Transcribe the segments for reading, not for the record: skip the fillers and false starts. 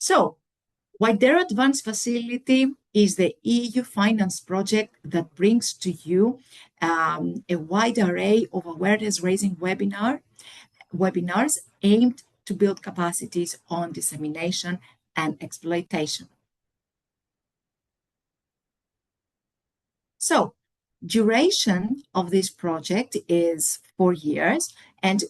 So, widerAdvance facility is the EU finance project that brings to you a wide array of awareness-raising webinars aimed to build capacities on dissemination and exploitation. So, duration of this project is 4 years, and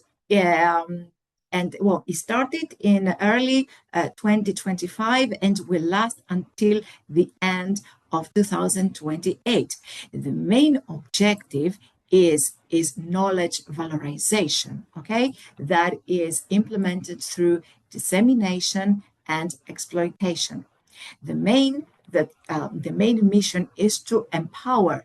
well, it started in early 2025 and will last until the end of 2028. The main objective is knowledge valorization, okay? That is implemented through dissemination and exploitation. The main mission is to empower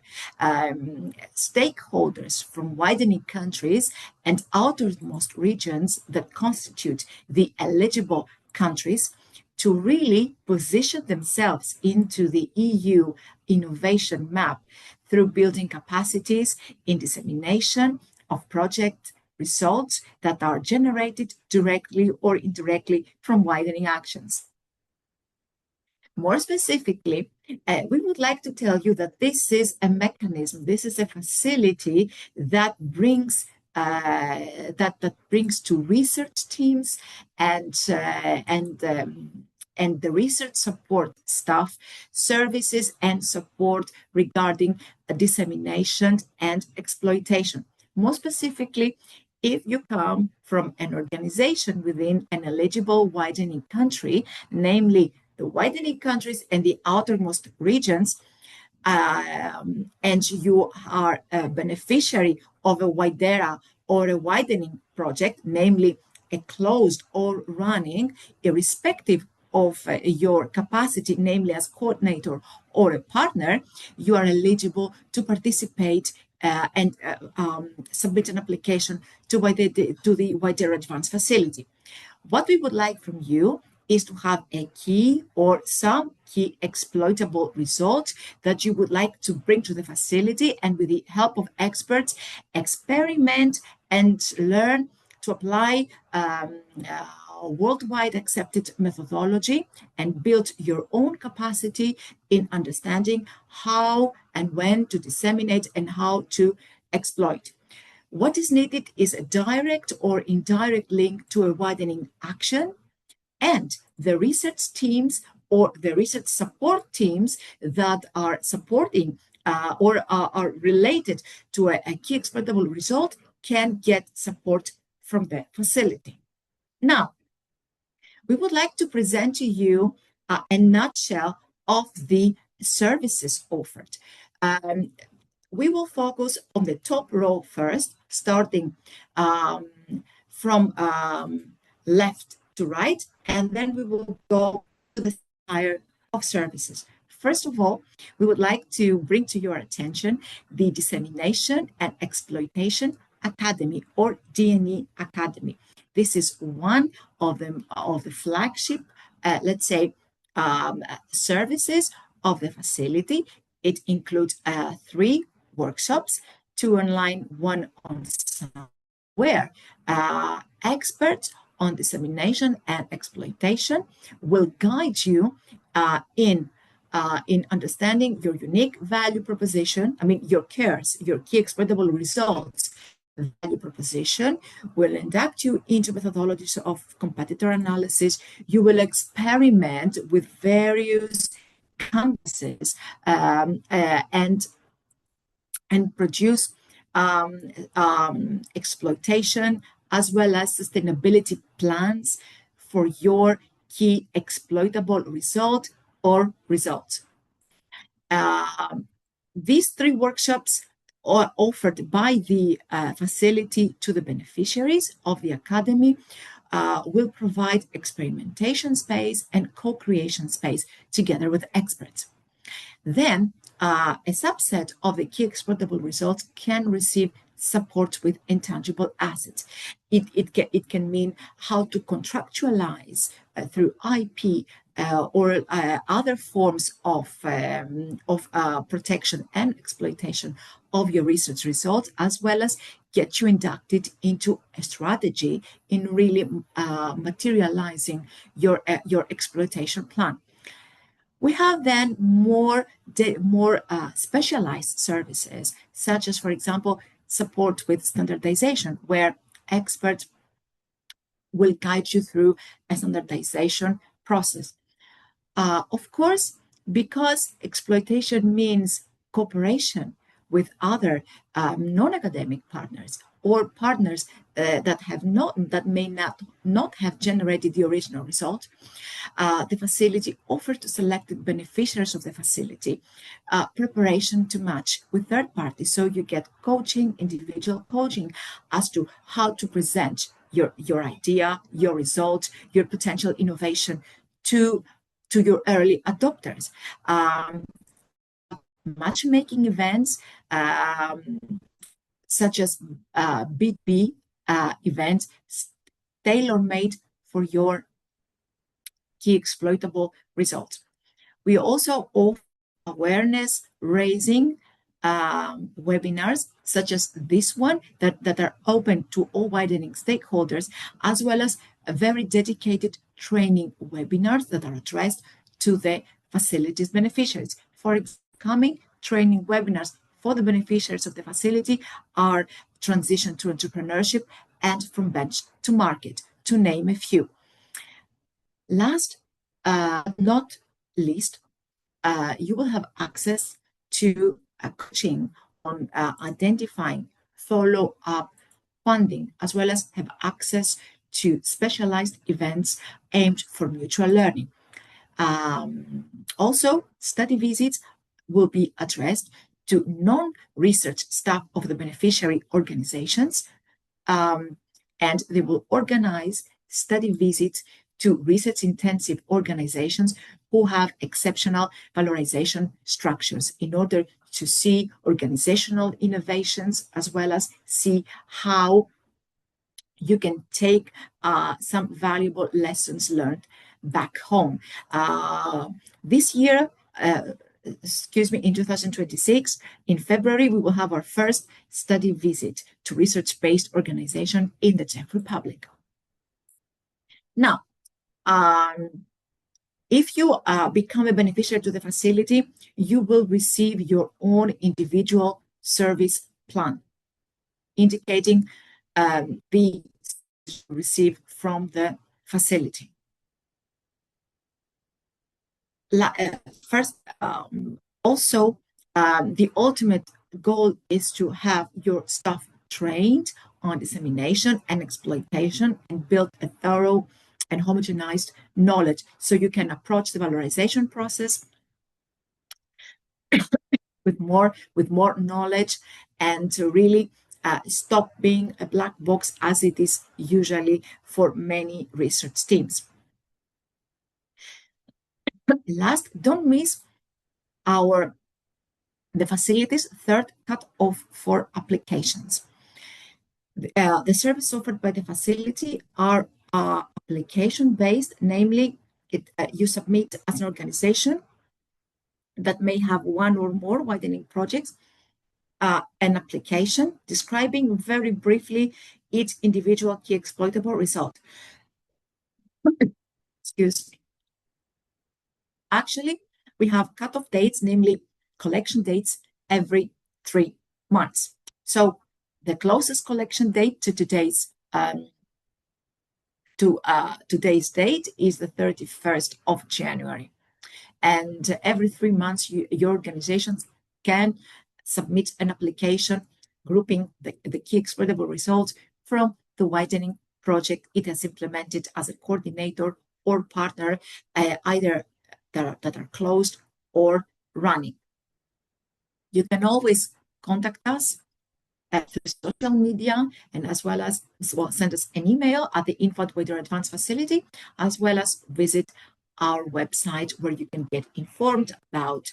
stakeholders from widening countries and outermost regions that constitute the eligible countries to really position themselves into the EU innovation map through building capacities in dissemination of project results that are generated directly or indirectly from widening actions. More specifically, we would like to tell you that this is a mechanism, this is a facility that brings to research teams and the research support staff services and support regarding dissemination and exploitation. More specifically, if you come from an organization within an eligible widening country, namely the widening countries and the outermost regions, and you are a beneficiary of a widera or a widening project, namely a closed or running, irrespective of your capacity, namely as coordinator or a partner, you are eligible to participate and submit an application to the widerAdvance facility. What we would like from you is to have a key or some key exploitable results that you would like to bring to the facility, and with the help of experts, experiment and learn to apply worldwide accepted methodology and build your own capacity in understanding how and when to disseminate and how to exploit. What is needed is a direct or indirect link to a widening action, and the research teams or the research support teams that are supporting or are related to a key exploitable result can get support from the facility. Now, we would like to present to you a nutshell of the services offered. We will focus on the top row first, starting from left to right, and then we will go to the tier of services. First of all, we would like to bring to your attention the Dissemination and Exploitation Academy, or DNE Academy. This is one of the flagship, let's say, services of the facility. It includes 3 workshops, 2 online, 1 on-site, where experts on dissemination and exploitation will guide you in understanding your unique value proposition. I mean, your KERS, your key exploitable results value proposition, will induct you into methodologies of competitor analysis. You will experiment with various canvases and produce exploitation as well as sustainability plans for your key exploitable result or results. These 3 workshops are offered by the facility to the beneficiaries of the Academy, will provide experimentation space and co-creation space together with experts. Then, a subset of the key exploitable results can receive support with intangible assets. It can mean how to contractualize through IP or other forms of protection and exploitation of your research results, as well as get you inducted into a strategy in really materializing your exploitation plan. We have then more specialized services, such as, for example, support with standardization, where experts will guide you through a standardization process. Of course, because exploitation means cooperation with other non-academic partners or partners that may not have generated the original result, the facility offers to selected beneficiaries of the facility preparation to match with third parties. So you get coaching, individual coaching as to how to present your idea, your result, your potential innovation to your early adopters. Matchmaking events such as B2B events tailor-made for your key exploitable results. We also offer awareness raising webinars such as this one that are open to all widening stakeholders, as well as a very dedicated training webinars that are addressed to the facility's beneficiaries. For coming training webinars for the beneficiaries of the facility are transition to entrepreneurship and from bench to market, to name a few. Last but not least, you will have access to coaching on identifying follow-up funding, as well as have access to specialized events aimed for mutual learning. Also, study visits will be addressed to non-research staff of the beneficiary organizations, and they will organize study visits to research-intensive organizations who have exceptional valorization structures in order to see organizational innovations, as well as see how you can take some valuable lessons learned back home. This year, in 2026, in February, we will have our first study visit to research-based organization in the Czech Republic. Now, if you become a beneficiary to the facility, you will receive your own individual service plan, indicating the receive from the facility. First, also, the ultimate goal is to have your staff trained on dissemination and exploitation and build a thorough and homogenized knowledge, so you can approach the valorization process with more knowledge, and to really stop being a black box as it is usually for many research teams. Last, don't miss the facility's third cut-off for applications. The services offered by the facility are application-based, namely, you submit as an organization that may have one or more widening projects, an application describing very briefly each individual key exploitable result. Excuse me. Actually, we have cutoff dates, namely collection dates, every 3 months. So the closest collection date to today's date is the 31st of January. And every 3 months, your organizations can submit an application grouping the key exploitable results from the widening project it has implemented as a coordinator or partner, either that are closed or running. You can always contact us through social media, and as well as send us an email at the info@widerAdvance facility, as well as visit our website, where you can get informed about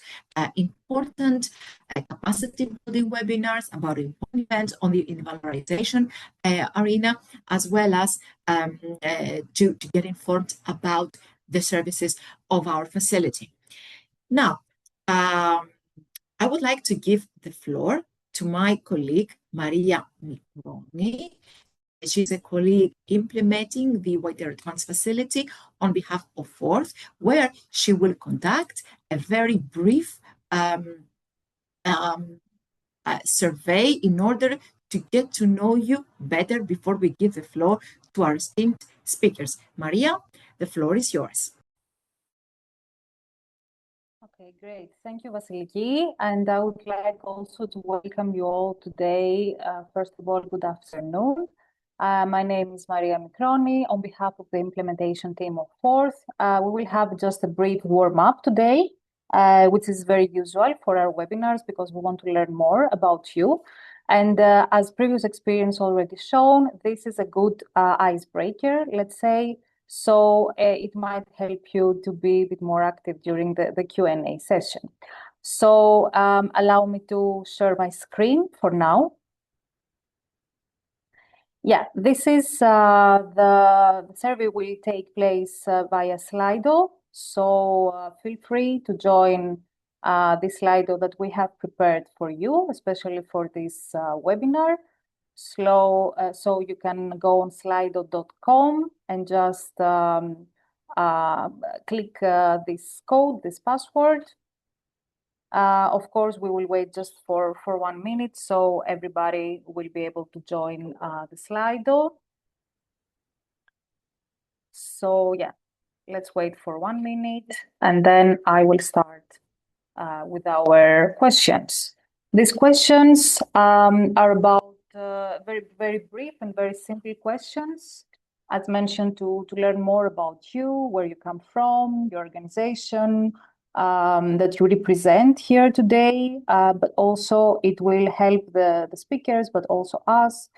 important capacity building webinars, about important events in the valorization arena, as well as to get informed about the services of our facility. Now, I would like to give the floor to my colleague, Maria Microni. She's a colleague implementing the widerAdvance facility on behalf of Fourth, where she will conduct a very brief survey in order to get to know you better before we give the floor to our esteemed speakers. Maria, the floor is yours. Okay, great. Thank you, Vasiliki. And I would like also to welcome you all today. First of all, good afternoon. My name is Maria Microni. On behalf of the implementation team of Fourth, we will have just a brief warm-up today, which is very usual for our webinars because we want to learn more about you. And as previous experience already shown, this is a good icebreaker, let's say, so it might help you to be a bit more active during the Q&A session. So allow me to share my screen for now. Yeah, this is the survey will take place via Slido. So feel free to join this Slido that we have prepared for you, especially for this webinar. So you can go on slido.com and just click this code, this password. Of course, we will wait just for 1 minute so everybody will be able to join the Slido. So yeah, let's wait for 1 minute and then I will start with our questions. These questions are about very, very brief and very simple questions, as mentioned, to learn more about you, where you come from, your organization that you represent here today, but also it will help the speakers, but also us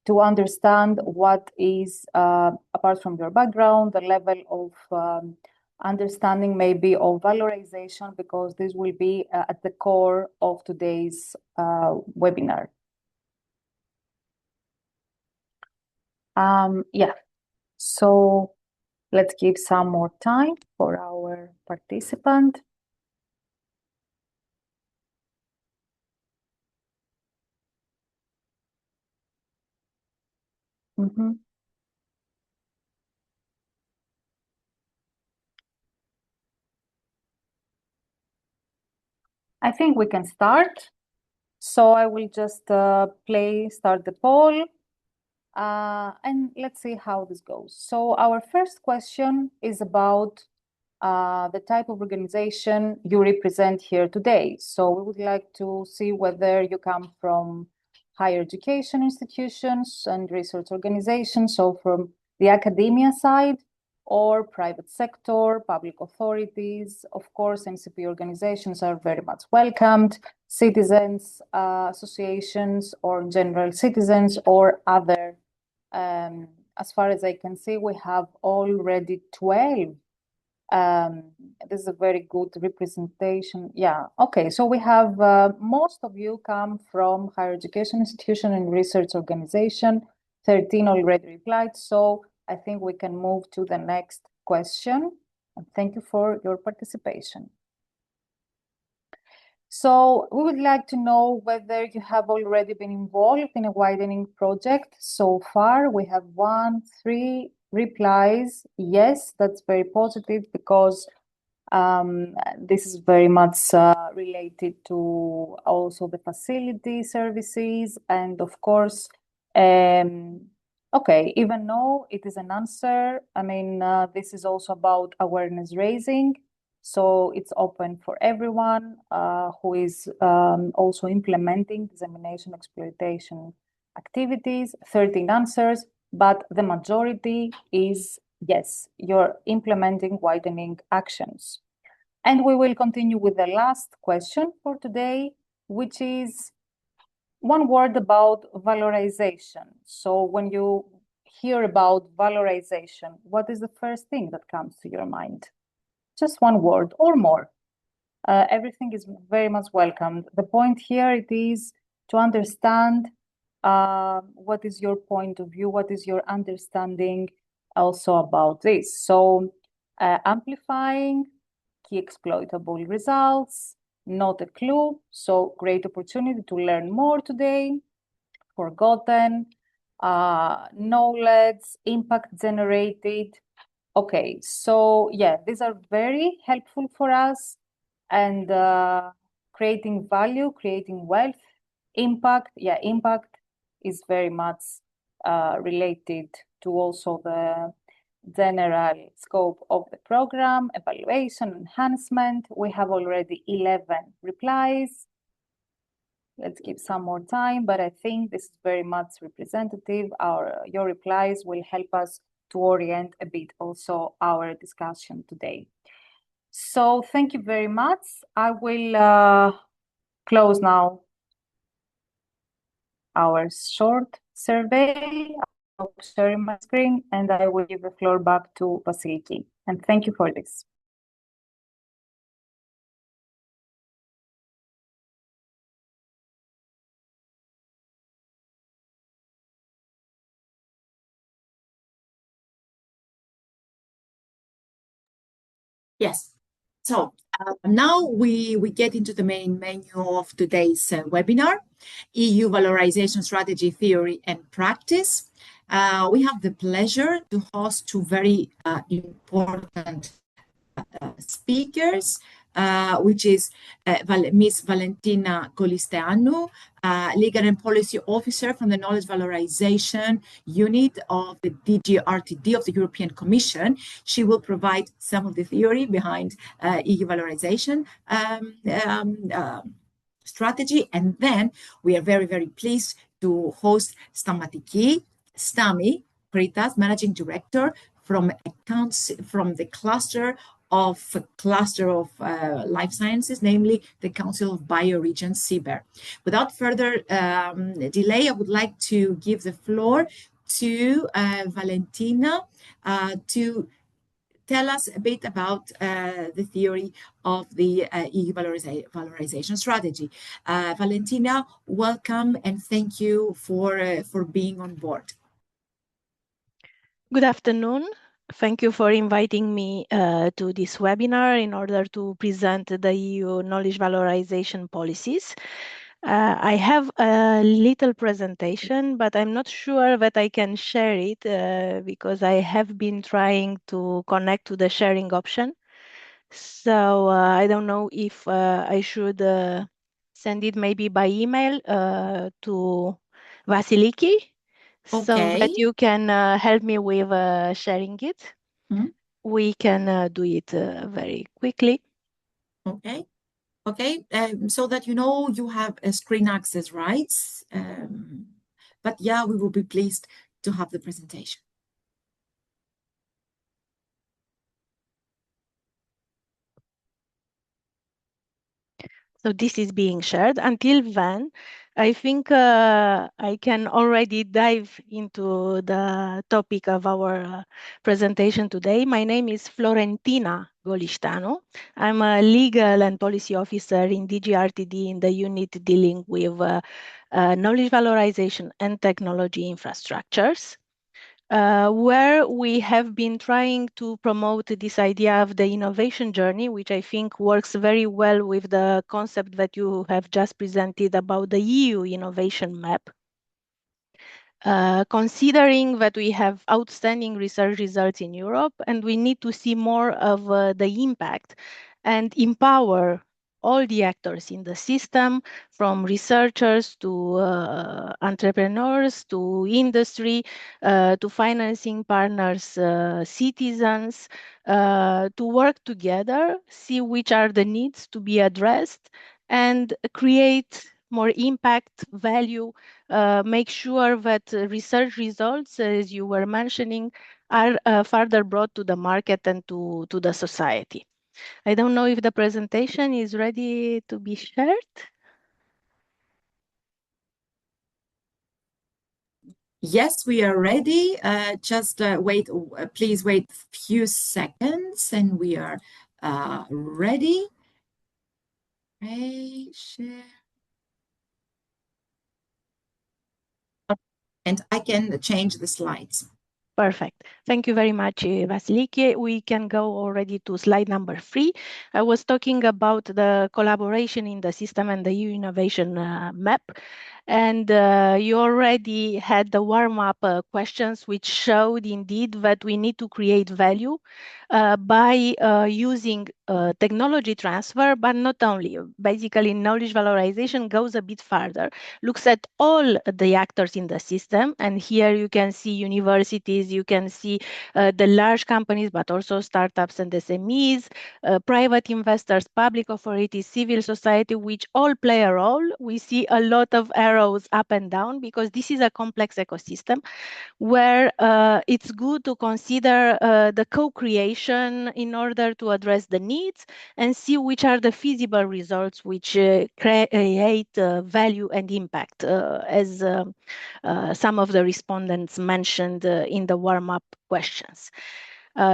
to understand what is, apart from your background, the level of understanding maybe of valorization, because this will be at the core of today's webinar. Yeah, so let's give some more time for our participant. I think we can start. So I will just start the poll. And let's see how this goes. So our first question is about the type of organization you represent here today. So we would like to see whether you come from higher education institutions and research organizations, so from the academia side, or private sector, public authorities. Of course, MCP organizations are very much welcomed, citizens, associations, or general citizens, or other. As far as I can see, we have already 12. This is a very good representation. Yeah, okay. So we have most of you come from higher education institution and research organization. 13 already replied. So I think we can move to the next question. And thank you for your participation. So we would like to know whether you have already been involved in a widening project. So far, we have 3 replies. Yes, that's very positive because this is very much related to also the facility services. And of course, okay, even though it is an answer, I mean, this is also about awareness raising. So it's open for everyone who is also implementing dissemination exploitation activities. 13 answers, but the majority is yes, you're implementing widening actions. And we will continue with the last question for today, which is one word about valorization. So when you hear about valorization, what is the first thing that comes to your mind? Just one word or more. Everything is very much welcomed. The point here it is to understand what is your point of view, what is your understanding also about this. So amplifying key exploitable results, not a clue. So great opportunity to learn more today. Forgotten, knowledge, impact generated. Okay, so yeah, these are very helpful for us, and creating value, creating wealth, impact. Yeah, impact is very much related to also the general scope of the program, evaluation, enhancement. We have already 11 replies. Let's give some more time, but I think this is very much representative. Your replies will help us to orient a bit also our discussion today. So thank you very much. I will close now our short survey. I'll share my screen and I will give the floor back to Vasiliki. And thank you for this. Yes. So now we get into the main menu of today's webinar, EU Valorization Strategy, Theory and Practice. We have the pleasure to host two very important speakers, which is Ms. Valentina Colisteanu, Legal and Policy Officer from the Knowledge Valorization Unit of the DGRTD of the European Commission. She will provide some of the theory behind EU valorization strategy. And then we are very, very pleased to host Stami Kritas, Managing Director from the cluster of life sciences, namely the Council of Bioregion CBER. Without further delay, I would like to give the floor to Valentina to tell us a bit about the theory of the EU valorization strategy. Valentina, welcome and thank you for being on board. Good afternoon. Thank you for inviting me to this webinar in order to present the EU knowledge valorization policies. I have a little presentation, but I'm not sure that I can share it because I have been trying to connect to the sharing option. So I don't know if I should send it maybe by email to Vasiliki. So that you can help me with sharing it. Mm-hmm. We can do it very quickly. Okay. Okay. So that you know you have a screen access rights. But yeah, we will be pleased to have the presentation. So this is being shared. Until then, I think I can already dive into the topic of our presentation today. My name is Florentina Golistano. I'm a legal and policy officer in DGRTD in the unit dealing with knowledge valorization and technology infrastructures. Where we have been trying to promote this idea of the innovation journey, which I think works very well with the concept that you have just presented about the EU innovation map. Considering that we have outstanding research results in Europe and we need to see more of the impact and empower all the actors in the system, from researchers to entrepreneurs, to industry, to financing partners, citizens, to work together, see which are the needs to be addressed, and create more impact, value, make sure that research results, as you were mentioning, are further brought to the market and to the society. I don't know if the presentation is ready to be shared. Yes, we are ready. Just wait, please wait a few seconds and we are ready. Okay, share. And I can change the slides. Perfect. Thank you very much, Vasiliki. We can go already to slide number 3. I was talking about the collaboration in the system and the EU innovation map. And you already had the warm-up questions, which showed indeed that we need to create value by using technology transfer, but not only. Basically, knowledge valorization goes a bit further, looks at all the actors in the system. And here you can see universities, you can see the large companies, but also startups and SMEs, private investors, public authorities, civil society, which all play a role. We see a lot of arrows up and down because this is a complex ecosystem where it's good to consider the co-creation in order to address the needs and see which are the feasible results which create value and impact, as some of the respondents mentioned in the warm-up questions.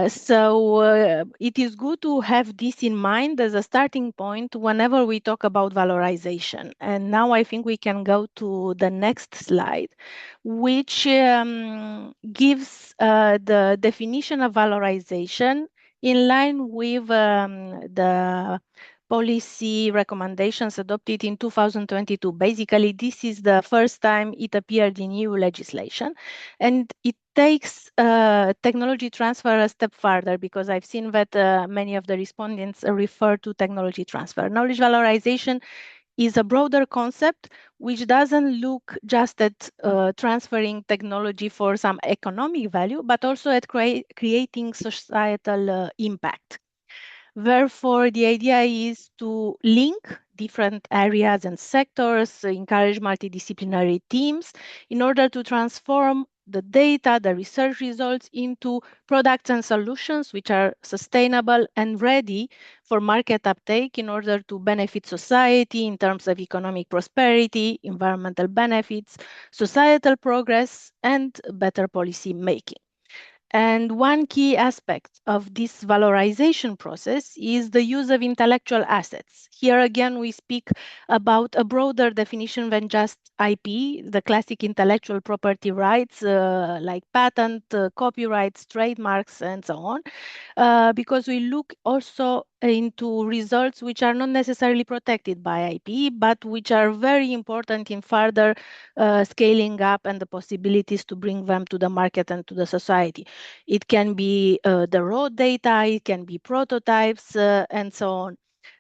So it is good to have this in mind as a starting point whenever we talk about valorization. And now I think we can go to the next slide, which gives the definition of valorization in line with the policy recommendations adopted in 2022. Basically, this is the first time it appeared in EU legislation, and it takes technology transfer a step further, because I've seen that many of the respondents refer to technology transfer. Knowledge valorization is a broader concept which doesn't look just at transferring technology for some economic value, but also at creating societal impact. Therefore, the idea is to link different areas and sectors, encourage multidisciplinary teams in order to transform the data, the research results into products and solutions which are sustainable and ready for market uptake in order to benefit society in terms of economic prosperity, environmental benefits, societal progress, and better policy making. And one key aspect of this valorization process is the use of intellectual assets. Here again, we speak about a broader definition than just IP, the classic intellectual property rights like patent, copyrights, trademarks, and so on, because we look also into results which are not necessarily protected by IP, but which are very important in further scaling up and the possibilities to bring them to the market and to the society. It can be the raw data, it can be prototypes, and so on.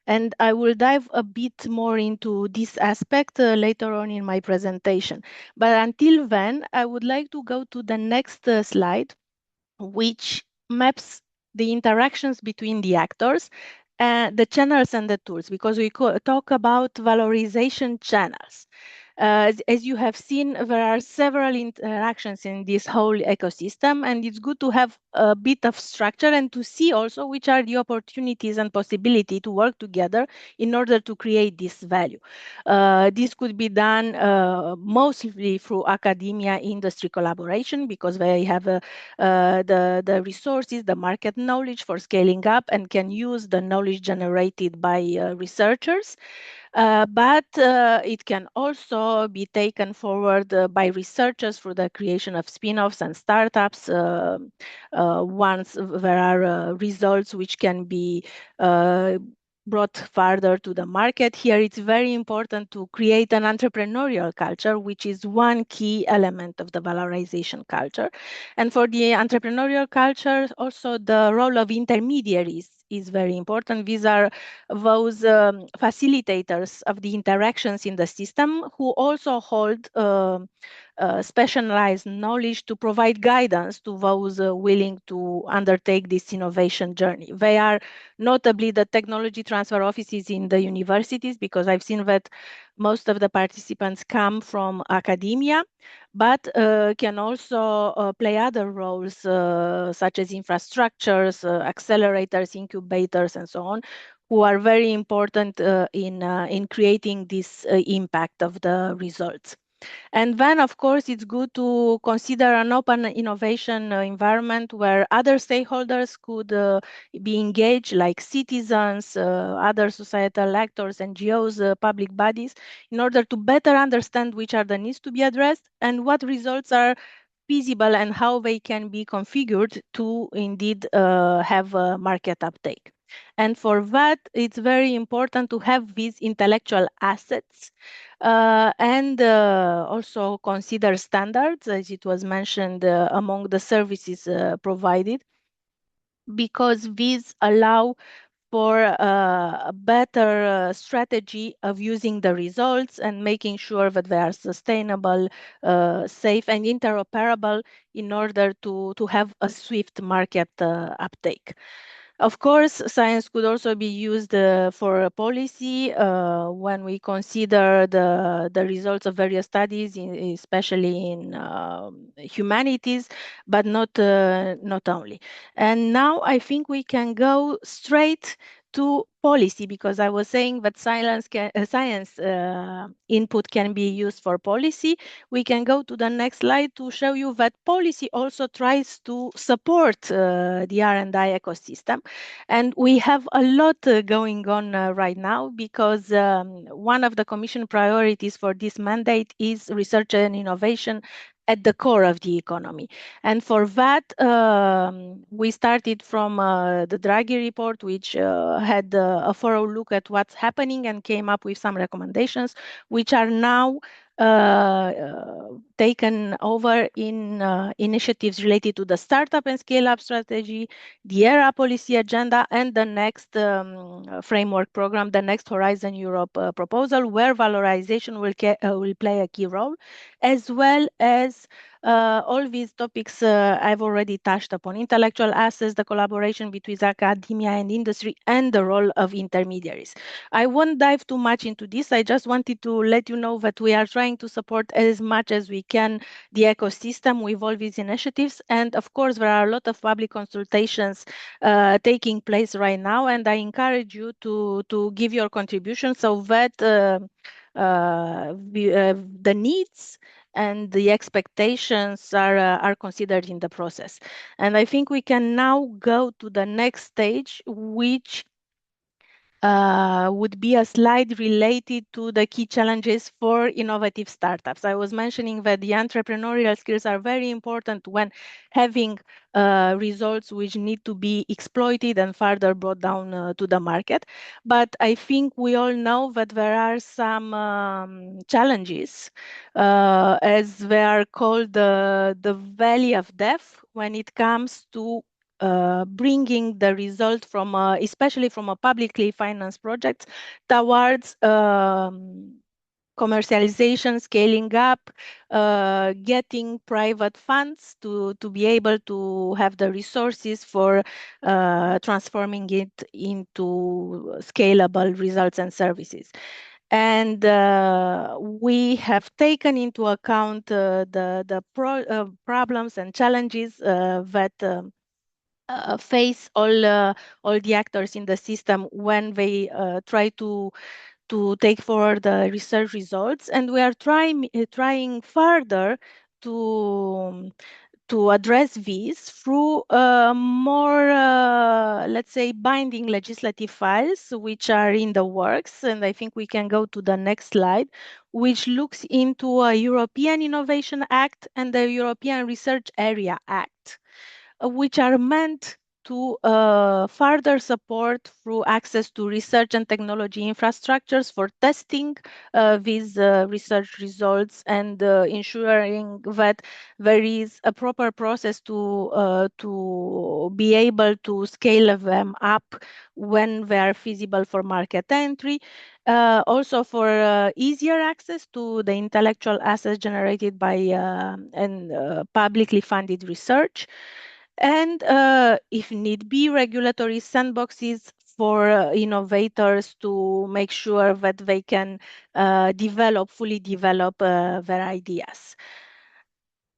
And I will dive a bit more into this aspect later on in my presentation. But until then, I would like to go to the next slide, which maps the interactions between the actors, the channels and the tools, because we talk about valorization channels. As you have seen, there are several interactions in this whole ecosystem, and it's good to have a bit of structure and to see also which are the opportunities and possibility to work together in order to create this value. This could be done mostly through academia industry collaboration, because they have the resources, the market knowledge for scaling up, and can use the knowledge generated by researchers. But it can also be taken forward by researchers through the creation of spin-offs and startups once there are results which can be brought further to the market. Here, it's very important to create an entrepreneurial culture, which is one key element of the valorization culture. And for the entrepreneurial culture, also the role of intermediaries is very important. These are those facilitators of the interactions in the system who also hold specialized knowledge to provide guidance to those willing to undertake this innovation journey. They are notably the technology transfer offices in the universities, because I've seen that most of the participants come from academia, but can also play other roles such as infrastructures, accelerators, incubators, and so on, who are very important in creating this impact of the results. And then, of course, it's good to consider an open innovation environment where other stakeholders could be engaged, like citizens, other societal actors, NGOs, public bodies, in order to better understand which are the needs to be addressed and what results are feasible and how they can be configured to indeed have a market uptake. And for that, it's very important to have these intellectual assets and also consider standards, as it was mentioned among the services provided, because these allow for a better strategy of using the results and making sure that they are sustainable, safe, and interoperable in order to have a swift market uptake. Of course, science could also be used for policy when we consider the results of various studies, especially in humanities, but not only. And now I think we can go straight to policy, because I was saying that science input can be used for policy. We can go to the next slide to show you that policy also tries to support the R&I ecosystem. And we have a lot going on right now, because one of the Commission priorities for this mandate is research and innovation at the core of the economy. And for that, we started from the Draghi report, which had a thorough look at what's happening and came up with some recommendations, which are now taken over in initiatives related to the startup and scale-up strategy, the ERA policy agenda, and the next framework program, the next Horizon Europe proposal, where valorization will play a key role, as well as all these topics I've already touched upon: intellectual assets, the collaboration between academia and industry, and the role of intermediaries. I won't dive too much into this. I just wanted to let you know that we are trying to support as much as we can the ecosystem with all these initiatives. And of course, there are a lot of public consultations taking place right now, and I encourage you to give your contribution so that the needs and the expectations are considered in the process. And I think we can now go to the next stage, which would be a slide related to the key challenges for innovative startups. I was mentioning that the entrepreneurial skills are very important when having results which need to be exploited and further brought down to the market. But I think we all know that there are some challenges, as they are called the valley of death, when it comes to bringing the result from, especially from a publicly financed project, towards commercialization, scaling up, getting private funds to be able to have the resources for transforming it into scalable results and services. And we have taken into account the problems and challenges that face all the actors in the system when they try to take forward the research results, and we are trying further to address these through more, let's say, binding legislative files, which are in the works. And I think we can go to the next slide, which looks into a European Innovation Act and the European Research Area Act, which are meant to further support through access to research and technology infrastructures for testing these research results and ensuring that there is a proper process to be able to scale them up when they are feasible for market entry. Also for easier access to the intellectual assets generated by and publicly funded research. And if need be, regulatory sandboxes for innovators to make sure that they can fully develop their ideas.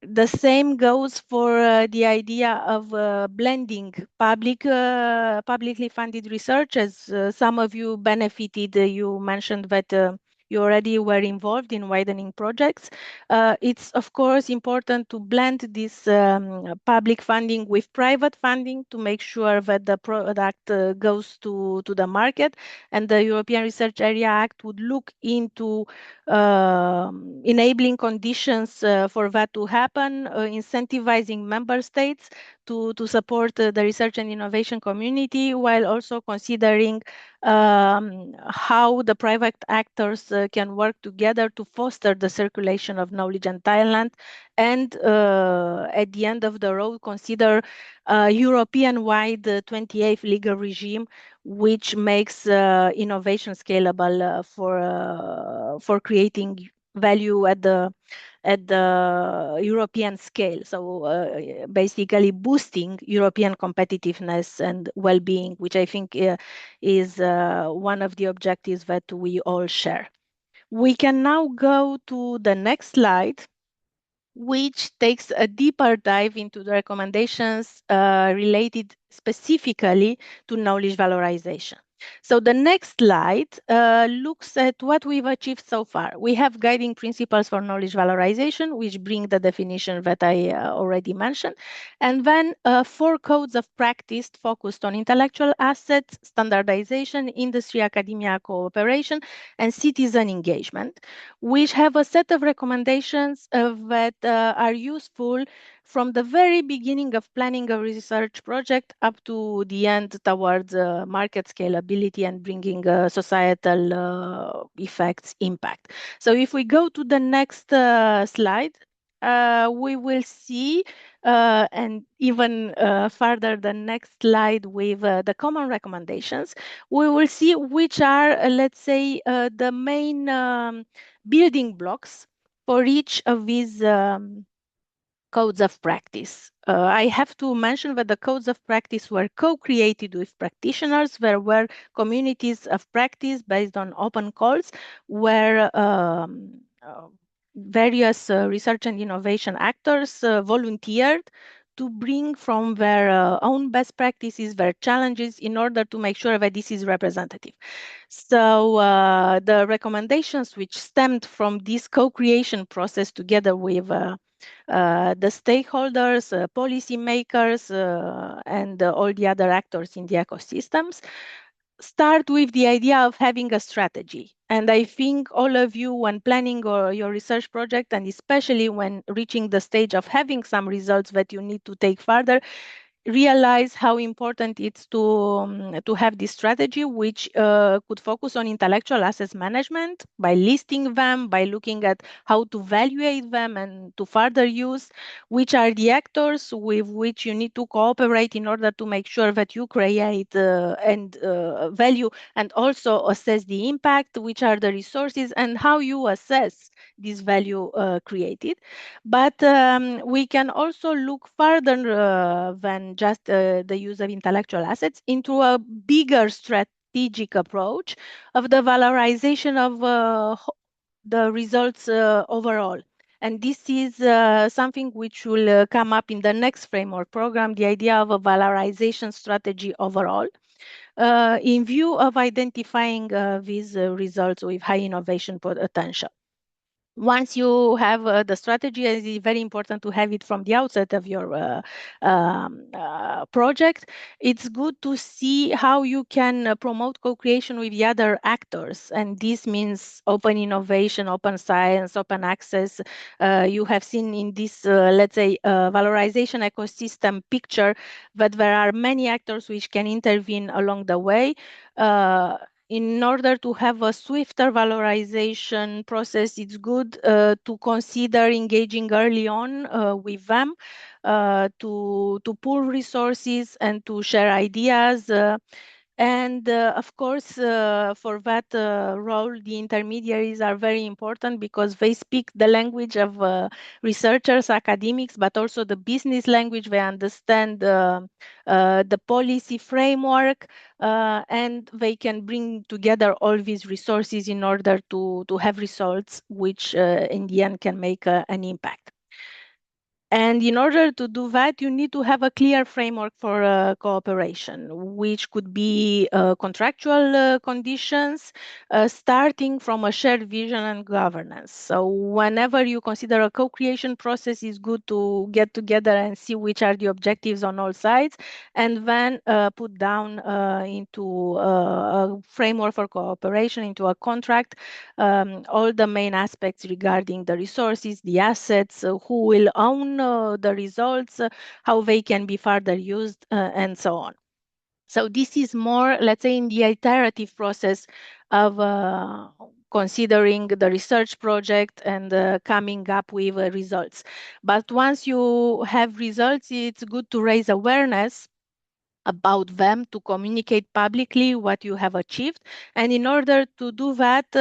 The same goes for the idea of blending publicly funded research. As some of you benefited, you mentioned that you already were involved in widening projects. It's of course important to blend this public funding with private funding to make sure that the product goes to the market. And the European Research Area Act would look into enabling conditions for that to happen, incentivizing member states to support the research and innovation community, while also considering how the private actors can work together to foster the circulation of knowledge and talent, and at the end of the road, consider a European-wide 28th legal regime, which makes innovation scalable for creating value at the European scale. So basically boosting European competitiveness and well-being, which I think is one of the objectives that we all share. We can now go to the next slide, which takes a deeper dive into the recommendations related specifically to knowledge valorization. So the next slide looks at what we've achieved so far. We have guiding principles for knowledge valorization, which bring the definition that I already mentioned, and then 4 codes of practice focused on intellectual assets, standardization, industry, academia cooperation, and citizen engagement, which have a set of recommendations that are useful from the very beginning of planning a research project up to the end towards market scalability and bringing societal effects impact. So if we go to the next slide, we will see, and even further the next slide with the common recommendations, we will see which are, let's say, the main building blocks for each of these codes of practice. I have to mention that the codes of practice were co-created with practitioners. There were communities of practice based on open calls where various research and innovation actors volunteered to bring from their own best practices, their challenges, in order to make sure that this is representative. So the recommendations which stemmed from this co-creation process together with the stakeholders, policymakers, and all the other actors in the ecosystems start with the idea of having a strategy. And I think all of you, when planning your research project, and especially when reaching the stage of having some results that you need to take further, realize how important it's to have this strategy, which could focus on intellectual assets management by listing them, by looking at how to evaluate them and to further use, which are the actors with which you need to cooperate in order to make sure that you create and value, and also assess the impact, which are the resources, and how you assess this value created. But we can also look further than just the use of intellectual assets into a bigger strategic approach of the valorization of the results overall. And this is something which will come up in the next framework program, the idea of a valorization strategy overall, in view of identifying these results with high innovation potential. Once you have the strategy, it is very important to have it from the outset of your project. It's good to see how you can promote co-creation with the other actors. And this means open innovation, open science, open access. You have seen in this, let's say, valorization ecosystem picture that there are many actors which can intervene along the way. In order to have a swifter valorization process, it's good to consider engaging early on with them to pool resources and to share ideas. And of course, for that role, the intermediaries are very important because they speak the language of researchers, academics, but also the business language. They understand the policy framework, and they can bring together all these resources in order to have results which in the end can make an impact. And in order to do that, you need to have a clear framework for cooperation, which could be contractual conditions, starting from a shared vision and governance. So whenever you consider a co-creation process, it's good to get together and see which are the objectives on all sides, and then put down into a framework for cooperation, into a contract, all the main aspects regarding the resources, the assets, who will own the results, how they can be further used, and so on. So this is more, let's say, in the iterative process of considering the research project and coming up with results. But once you have results, it's good to raise awareness about them, to communicate publicly what you have achieved. And in order to do that,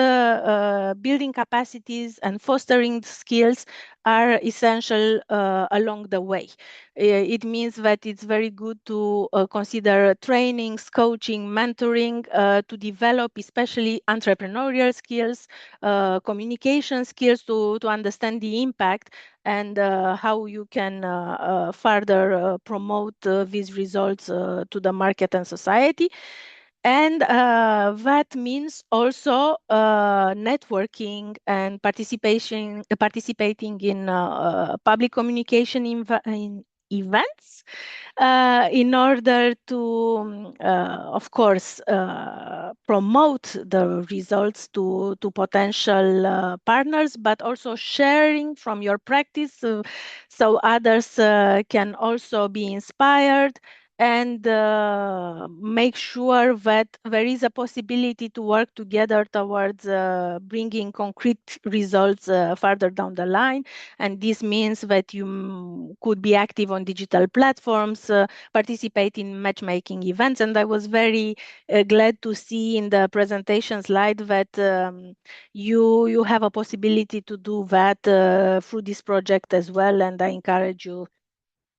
building capacities and fostering skills are essential along the way. It means that it's very good to consider trainings, coaching, mentoring, to develop especially entrepreneurial skills, communication skills, to understand the impact and how you can further promote these results to the market and society. And that means also networking and participating in public communication in events in order to, of course, promote the results to potential partners, but also sharing from your practice so others can also be inspired, and make sure that there is a possibility to work together towards bringing concrete results further down the line. And this means that you could be active on digital platforms, participate in matchmaking events. And I was very glad to see in the presentation slide that you have a possibility to do that through this project as well, and I encourage you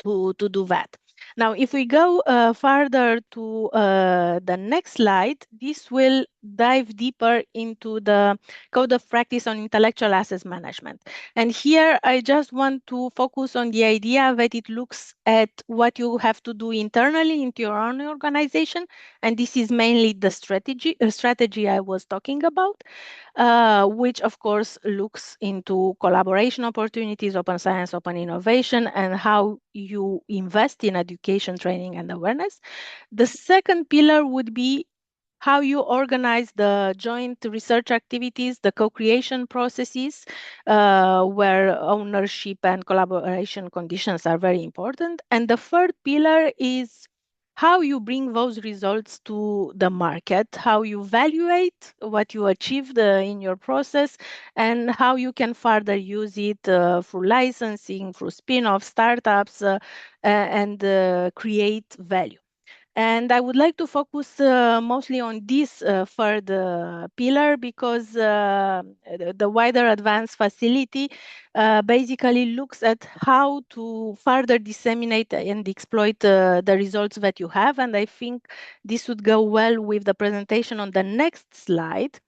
to do that. Now, if we go further to the next slide, this will dive deeper into the code of practice on intellectual assets management. And here I just want to focus on the idea that it looks at what you have to do internally into your own organization. And this is mainly the strategy I was talking about, which of course looks into collaboration opportunities, open science, open innovation, and how you invest in education, training, and awareness. The second pillar would be how you organize the joint research activities, the co-creation processes, where ownership and collaboration conditions are very important. And the third pillar is how you bring those results to the market, how you evaluate what you achieved in your process, and how you can further use it through licensing, through spin-off startups, and create value. And I would like to focus mostly on this third pillar, because the widerAdvance facility basically looks at how to further disseminate and exploit the results that you have. And I think this would go well with the presentation on the next slide,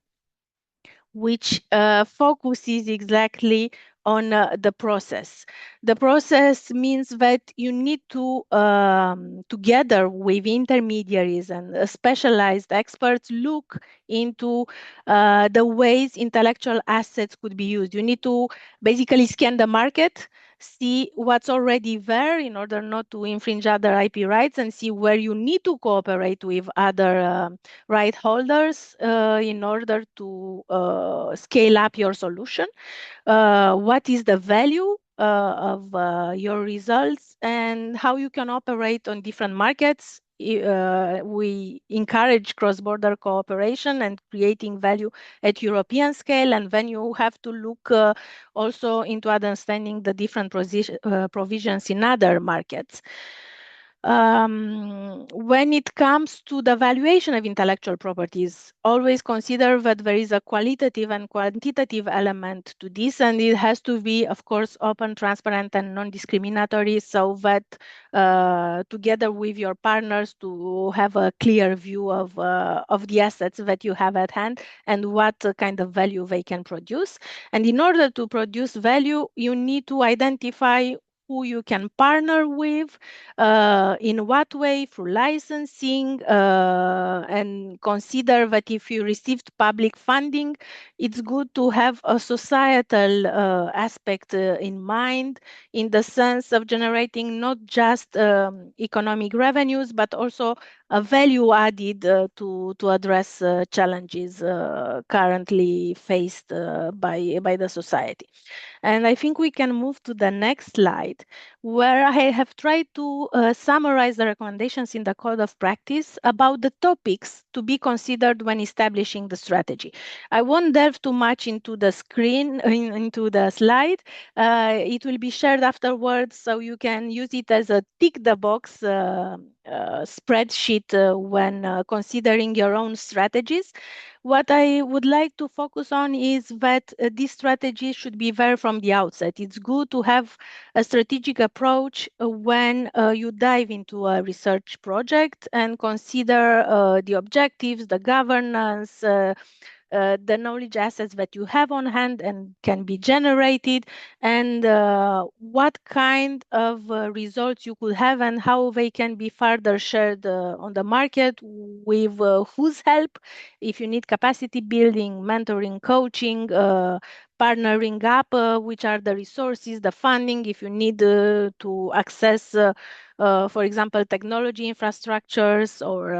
which focuses exactly on the process. The process means that you need to, together with intermediaries and specialized experts, look into the ways intellectual assets could be used. You need to basically scan the market, see what's already there in order not to infringe other IP rights, and see where you need to cooperate with other right holders in order to scale up your solution. What is the value of your results, and how you can operate on different markets. We encourage cross-border cooperation and creating value at European scale, and then you have to look also into understanding the different provisions in other markets. When it comes to the valuation of intellectual properties, always consider that there is a qualitative and quantitative element to this, and it has to be, of course, open, transparent, and non-discriminatory, so that together with your partners to have a clear view of the assets that you have at hand and what kind of value they can produce. And in order to produce value, you need to identify who you can partner with, in what way, through licensing, and consider that if you received public funding, it's good to have a societal aspect in mind, in the sense of generating not just economic revenues, but also a value added to address challenges currently faced by the society. And I think we can move to the next slide, where I have tried to summarize the recommendations in the code of practice about the topics to be considered when establishing the strategy. I won't delve too much into the screen, into the slide. It will be shared afterwards, so you can use it as a tick the box spreadsheet when considering your own strategies. What I would like to focus on is that this strategy should be there from the outset. It's good to have a strategic approach when you dive into a research project and consider the objectives, the governance, the knowledge assets that you have on hand and can be generated, and what kind of results you could have and how they can be further shared on the market, with whose help, if you need capacity building, mentoring, coaching, partnering up, which are the resources, the funding, if you need to access for example, technology infrastructures or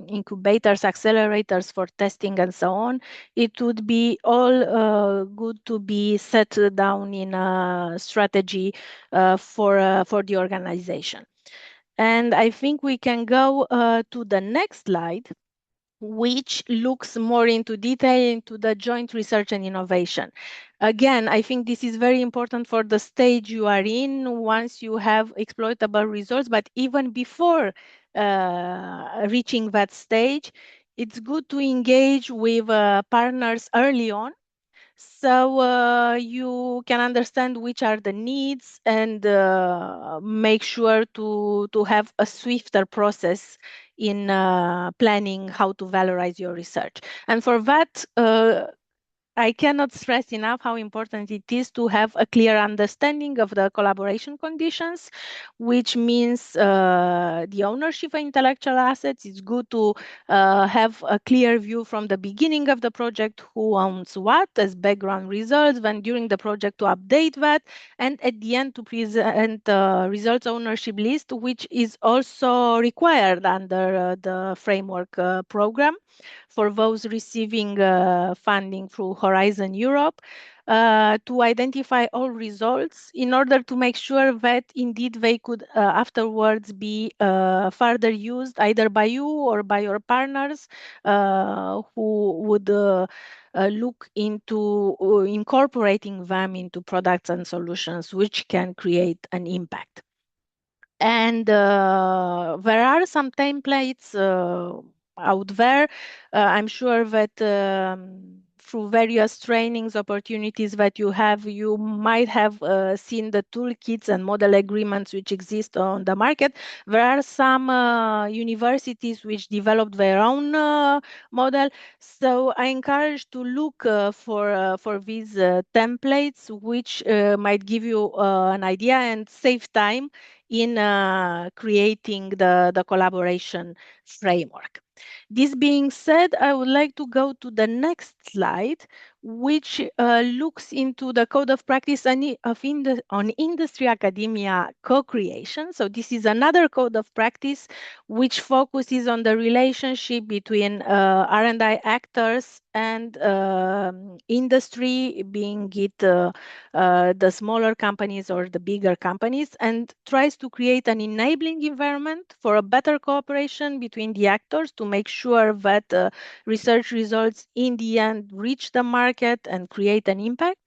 incubators, accelerators for testing and so on. It would be all good to be set down in a strategy for the organization. And I think we can go to the next slide, which looks more into detail into the joint research and innovation. Again, I think this is very important for the stage you are in once you have exploitable results, but even before reaching that stage, it's good to engage with partners early on, so you can understand which are the needs and make sure to have a swifter process in planning how to valorize your research. And for that, I cannot stress enough how important it is to have a clear understanding of the collaboration conditions, which means the ownership of intellectual assets. It's good to have a clear view from the beginning of the project who owns what as background results, then during the project to update that, and at the end to present the results ownership list, which is also required under the framework program for those receiving funding through Horizon Europe, to identify all results in order to make sure that indeed they could afterwards be further used either by you or by your partners who would look into incorporating them into products and solutions which can create an impact. And there are some templates out there. I'm sure that through various trainings opportunities that you have, you might have seen the toolkits and model agreements which exist on the market. There are some universities which developed their own model. So I encourage to look for these templates, which might give you an idea and save time in creating the collaboration framework. This being said, I would like to go to the next slide, which looks into the code of practice on industry academia co-creation. So this is another code of practice which focuses on the relationship between R&I actors and industry, being it the smaller companies or the bigger companies, and tries to create an enabling environment for a better cooperation between the actors to make sure that research results in the end reach the market and create an impact.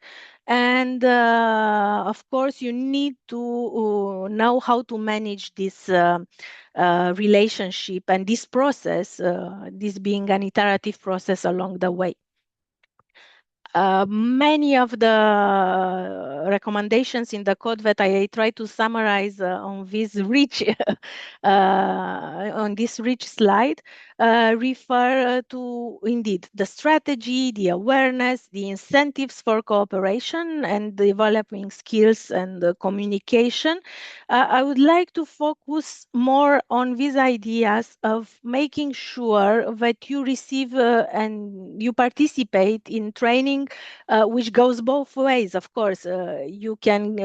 And of course, you need to know how to manage this relationship and this process, this being an iterative process along the way. Many of the recommendations in the code that I try to summarize on this rich slide refer to indeed the strategy, the awareness, the incentives for cooperation, and developing skills and communication. I would like to focus more on these ideas of making sure that you receive and you participate in training, which goes both ways. Of course, you can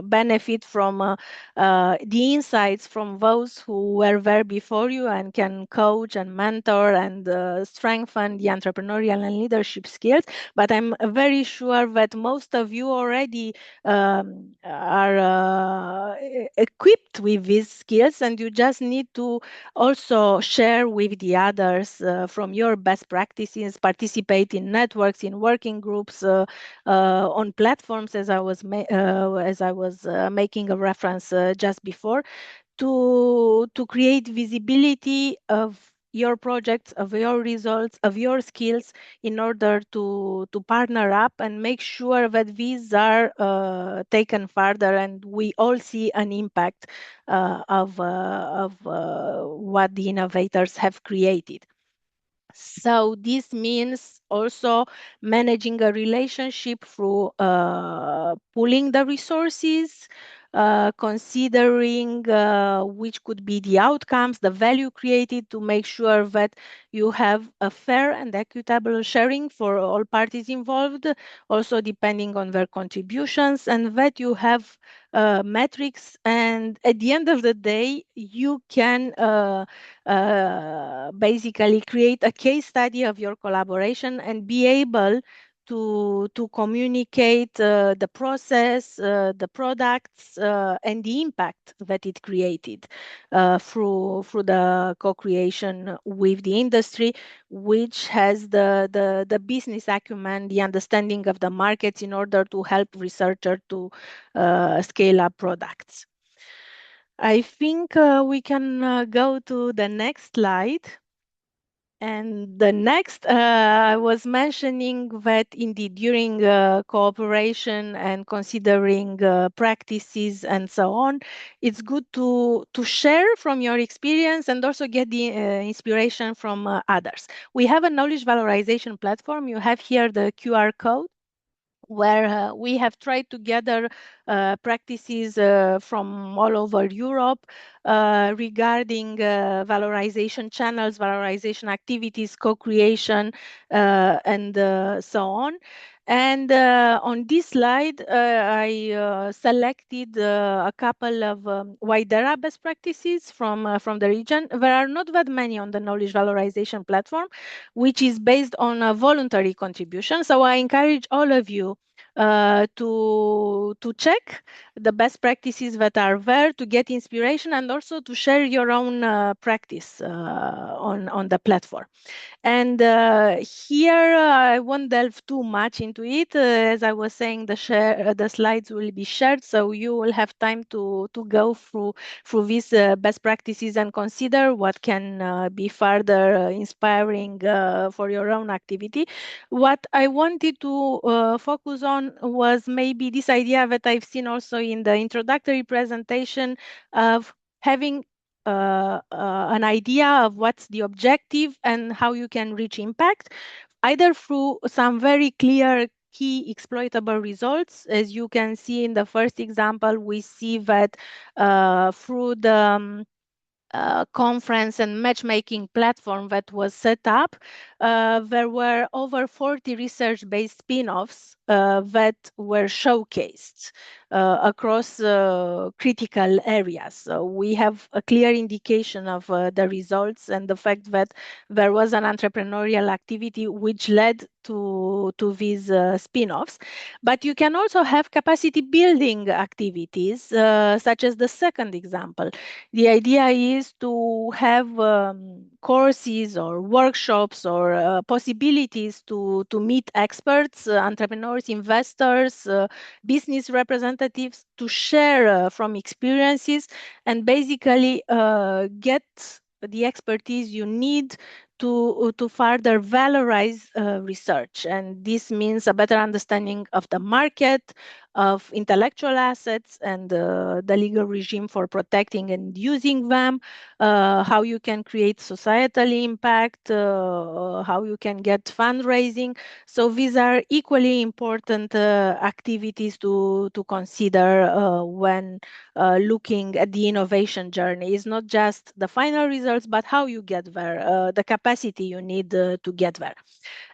benefit from the insights from those who were there before you and can coach and mentor and strengthen the entrepreneurial and leadership skills. But I'm very sure that most of you already are equipped with these skills, and you just need to also share with the others from your best practices, participate in networks, in working groups, on platforms, as I was making a reference just before, to create visibility of your projects, of your results, of your skills, in order to partner up and make sure that these are taken further and we all see an impact of what the innovators have created. So this means also managing a relationship through pooling the resources, considering which could be the outcomes, the value created, to make sure that you have a fair and equitable sharing for all parties involved, also depending on their contributions, and that you have metrics, and at the end of the day you can basically create a case study of your collaboration and be able to communicate the process, the products, and the impact that it created through the co-creation with the industry, which has the business acumen, the understanding of the markets, in order to help researchers to scale up products. I think we can go to the next slide. And the next, I was mentioning that indeed during cooperation and considering practices and so on, it's good to share from your experience and also get the inspiration from others. We have a knowledge valorization platform. You have here the QR code, where we have tried to gather practices from all over Europe regarding valorization channels, valorization activities, co-creation, and so on. And on this slide, I selected a couple of widerAdvance best practices from the region. There are not that many on the knowledge valorization platform, which is based on a voluntary contribution. So I encourage all of you to check the best practices that are there, to get inspiration, and also to share your own practice on the platform. And here I won't delve too much into it. As I was saying, the slides will be shared, so you will have time to go through these best practices and consider what can be further inspiring for your own activity. What I wanted to focus on was maybe this idea that I've seen also in the introductory presentation of having an idea of what's the objective and how you can reach impact, either through some very clear key exploitable results. As you can see in the first example, we see that through the conference and matchmaking platform that was set up, there were over 40 research-based spin-offs that were showcased across critical areas. So we have a clear indication of the results and the fact that there was an entrepreneurial activity which led to these spin-offs. But you can also have capacity building activities, such as the second example. The idea is to have courses or workshops or possibilities to meet experts, entrepreneurs, investors, business representatives, to share from experiences and basically get the expertise you need to further valorize research. And this means a better understanding of the market, of intellectual assets, and the legal regime for protecting and using them, how you can create societal impact, how you can get fundraising. So these are equally important activities to consider when looking at the innovation journey. It's not just the final results, but how you get there, the capacity you need to get there.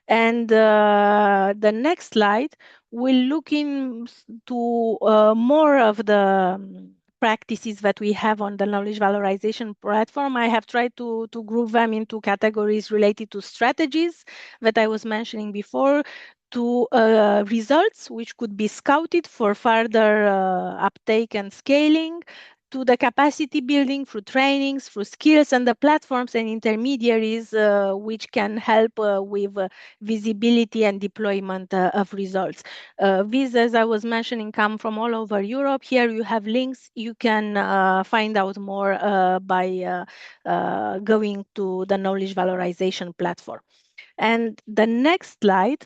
And the next slide will look into more of the practices that we have on the knowledge valorization platform. I have tried to group them into categories related to strategies that I was mentioning before, to results which could be scouted for further uptake and scaling, to the capacity building through trainings, through skills, and the platforms and intermediaries which can help with visibility and deployment of results. These, as I was mentioning, come from all over Europe. Here you have links. You can find out more by going to the knowledge valorization platform. And the next slide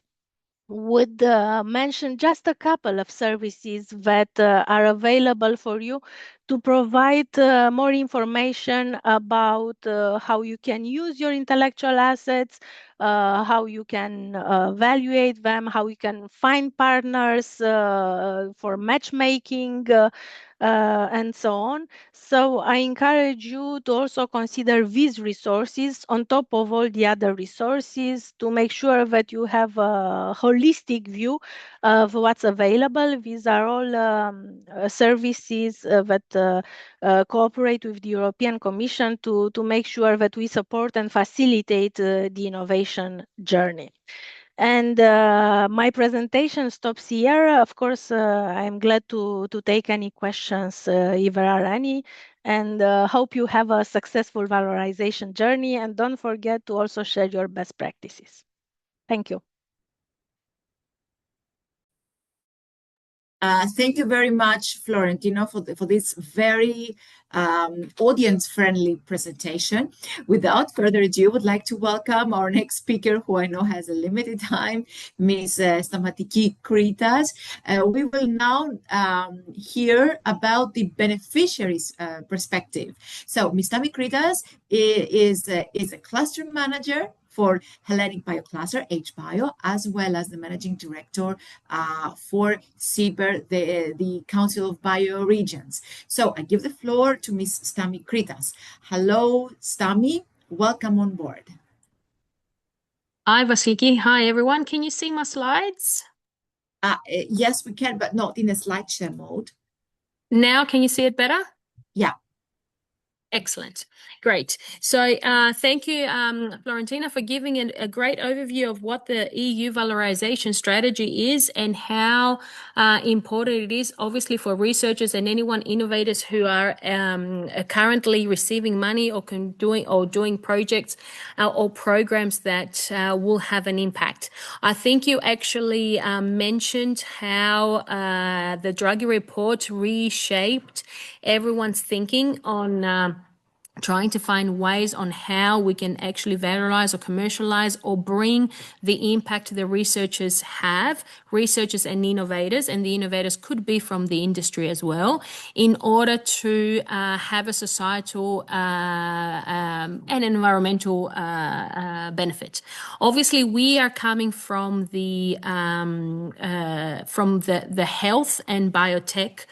would mention just a couple of services that are available for you to provide more information about how you can use your intellectual assets, how you can evaluate them, how you can find partners for matchmaking, and so on. So I encourage you to also consider these resources on top of all the other resources to make sure that you have a holistic view of what's available. These are all services that cooperate with the European Commission to make sure that we support and facilitate the innovation journey. And my presentation stops here. Of course, I'm glad to take any questions if there are any, and hope you have a successful valorization journey. And don't forget to also share your best practices. Thank you. Thank you very much, Florentino, for this very audience-friendly presentation. Without further ado, I would like to welcome our next speaker, who I know has a limited time, Ms. Stamatiki Kritas. We will now hear about the beneficiaries' perspective. So, Ms. Stamatiki Kritas is a cluster manager for Hellenic Biocluster, HBio, as well as the managing director for CBER, the Council of Bioregions. So I give the floor to Ms. Stami Kritas. Hello, Stami. Welcome on board. Hi, Vasiliki. Hi, everyone. Can you see my slides? Yes, we can, but not in a slideshare mode. Now, can you see it better? Yeah. Excellent. Great. So thank you, Florentina, for giving a great overview of what the EU valorization strategy is and how important it is, obviously, for researchers and anyone innovators who are currently receiving money or doing projects or programs that will have an impact. I think you actually mentioned how the Draghi report reshaped everyone's thinking on trying to find ways on how we can actually valorize or commercialize or bring the impact the researchers have, researchers and the innovators could be from the industry as well, in order to have a societal and environmental benefit. Obviously, we are coming from the health and biotech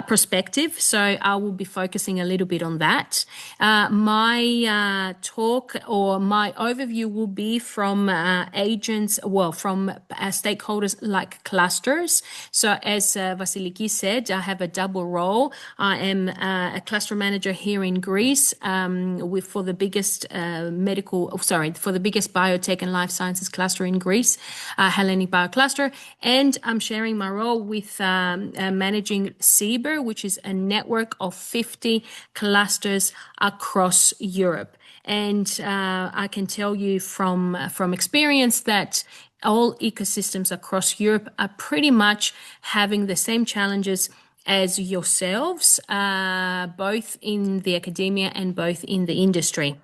perspective, so I will be focusing a little bit on that. My talk or my overview will be from from stakeholders like clusters. So as Vasiliki said, I have a double role. I am a cluster manager here in Greece for the biggest biotech and life sciences cluster in Greece, Hellenic Biocluster, and I'm sharing my role with managing CBER, which is a network of 50 clusters across Europe. And I can tell you from experience that all ecosystems across Europe are pretty much having the same challenges as yourselves, both in the academia and both in the industry.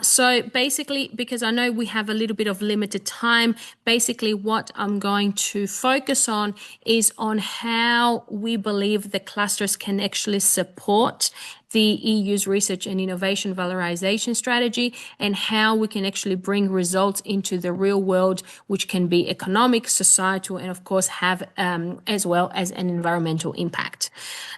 So basically, because I know we have a little bit of limited time, basically what I'm going to focus on is on how we believe the clusters can actually support the EU's research and innovation valorization strategy, and how we can actually bring results into the real world, which can be economic, societal, and of course have as well as an environmental impact.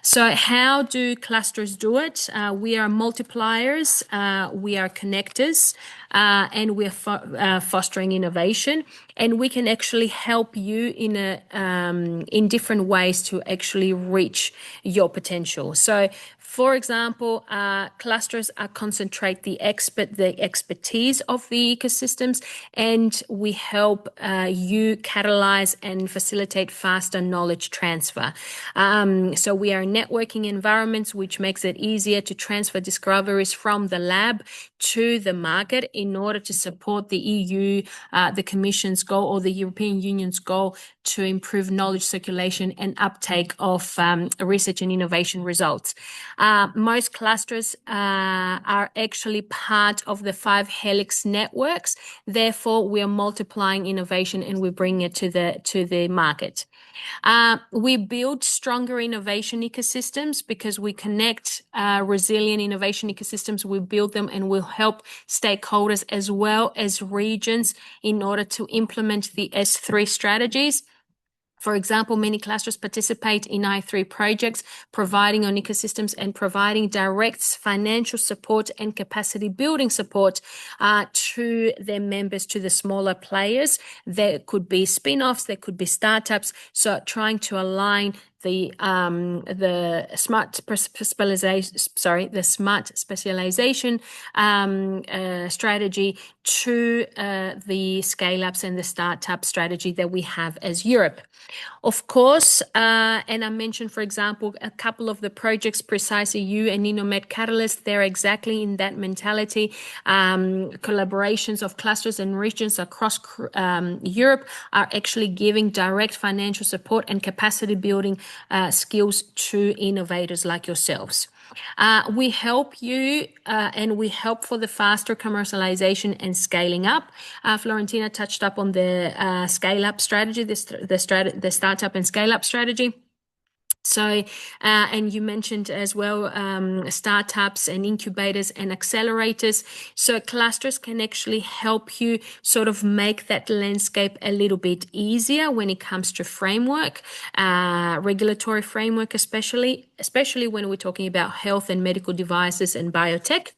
So how do clusters do it? We are multipliers, we are connectors, and we're fostering innovation, and we can actually help you in different ways to actually reach your potential. So for example, clusters concentrate the expertise of the ecosystems, and we help you catalyze and facilitate faster knowledge transfer. So we are networking environments, which makes it easier to transfer discoveries from the lab to the market in order to support the EU, the Commission's goal, or the European Union's goal to improve knowledge circulation and uptake of research and innovation results. Most clusters are actually part of the 5 helix networks. Therefore, we are multiplying innovation and we bring it to the market. We build stronger innovation ecosystems because we connect resilient innovation ecosystems. We build them and we'll help stakeholders as well as regions in order to implement the S3 strategies. For example, many clusters participate in I3 projects, providing on ecosystems and providing direct financial support and capacity building support to their members, to the smaller players. There could be spin-offs, there could be startups. So trying to align the smart specialization strategy to the scale-ups and the startup strategy that we have as Europe. Of course, and I mentioned, for example, a couple of the projects, Precise EU and Inomed Catalyst, they're exactly in that mentality. Collaborations of clusters and regions across Europe are actually giving direct financial support and capacity building skills to innovators like yourselves. We help you and we help for the faster commercialization and scaling up. Florentina touched up on the scale-up strategy, the startup and scale-up strategy. So, and you mentioned as well startups and incubators and accelerators. So clusters can actually help you sort of make that landscape a little bit easier when it comes to framework, regulatory framework, especially when we're talking about health and medical devices and biotech.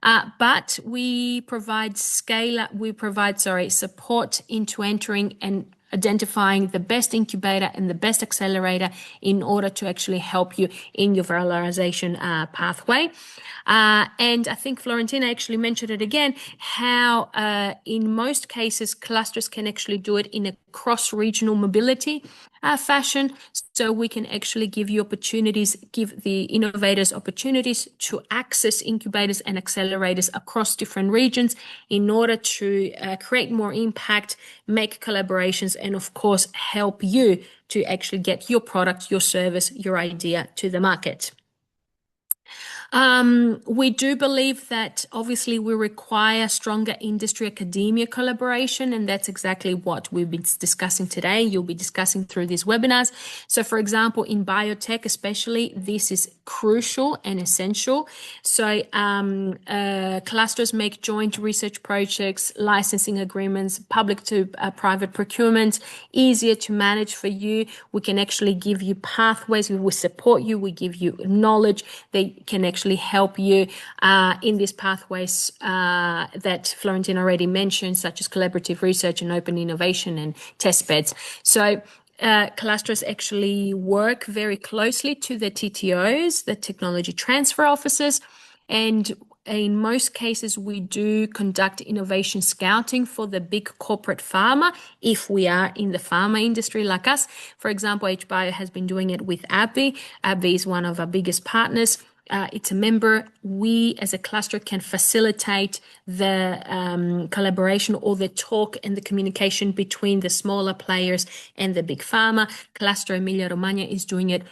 But we provide support into entering and identifying the best incubator and the best accelerator in order to actually help you in your valorization pathway. And I think Florentina actually mentioned it again, how in most cases clusters can actually do it in a cross-regional mobility fashion. So we can actually give you opportunities, give the innovators opportunities to access incubators and accelerators across different regions in order to create more impact, make collaborations, and of course help you to actually get your product, your service, your idea to the market. We do believe that obviously we require stronger industry academia collaboration, and that's exactly what we've been discussing today. You'll be discussing through these webinars. So for example, in biotech especially, this is crucial and essential. So clusters make joint research projects, licensing agreements, public to private procurement, easier to manage for you. We can actually give you pathways, we support you, we give you knowledge. They can actually help you in these pathways that Florentina already mentioned, such as collaborative research and open innovation and test beds. So clusters actually work very closely to the TTOs, the technology transfer officers, and in most cases, we do conduct innovation scouting for the big corporate pharma, if we are in the pharma industry like us. For example, HBio has been doing it with AbbVie. AbbVie is one of our biggest partners. It's a member. We as a cluster can facilitate the collaboration or the talk and the communication between the smaller players and the big pharma. Cluster Emilia Romagna is doing it,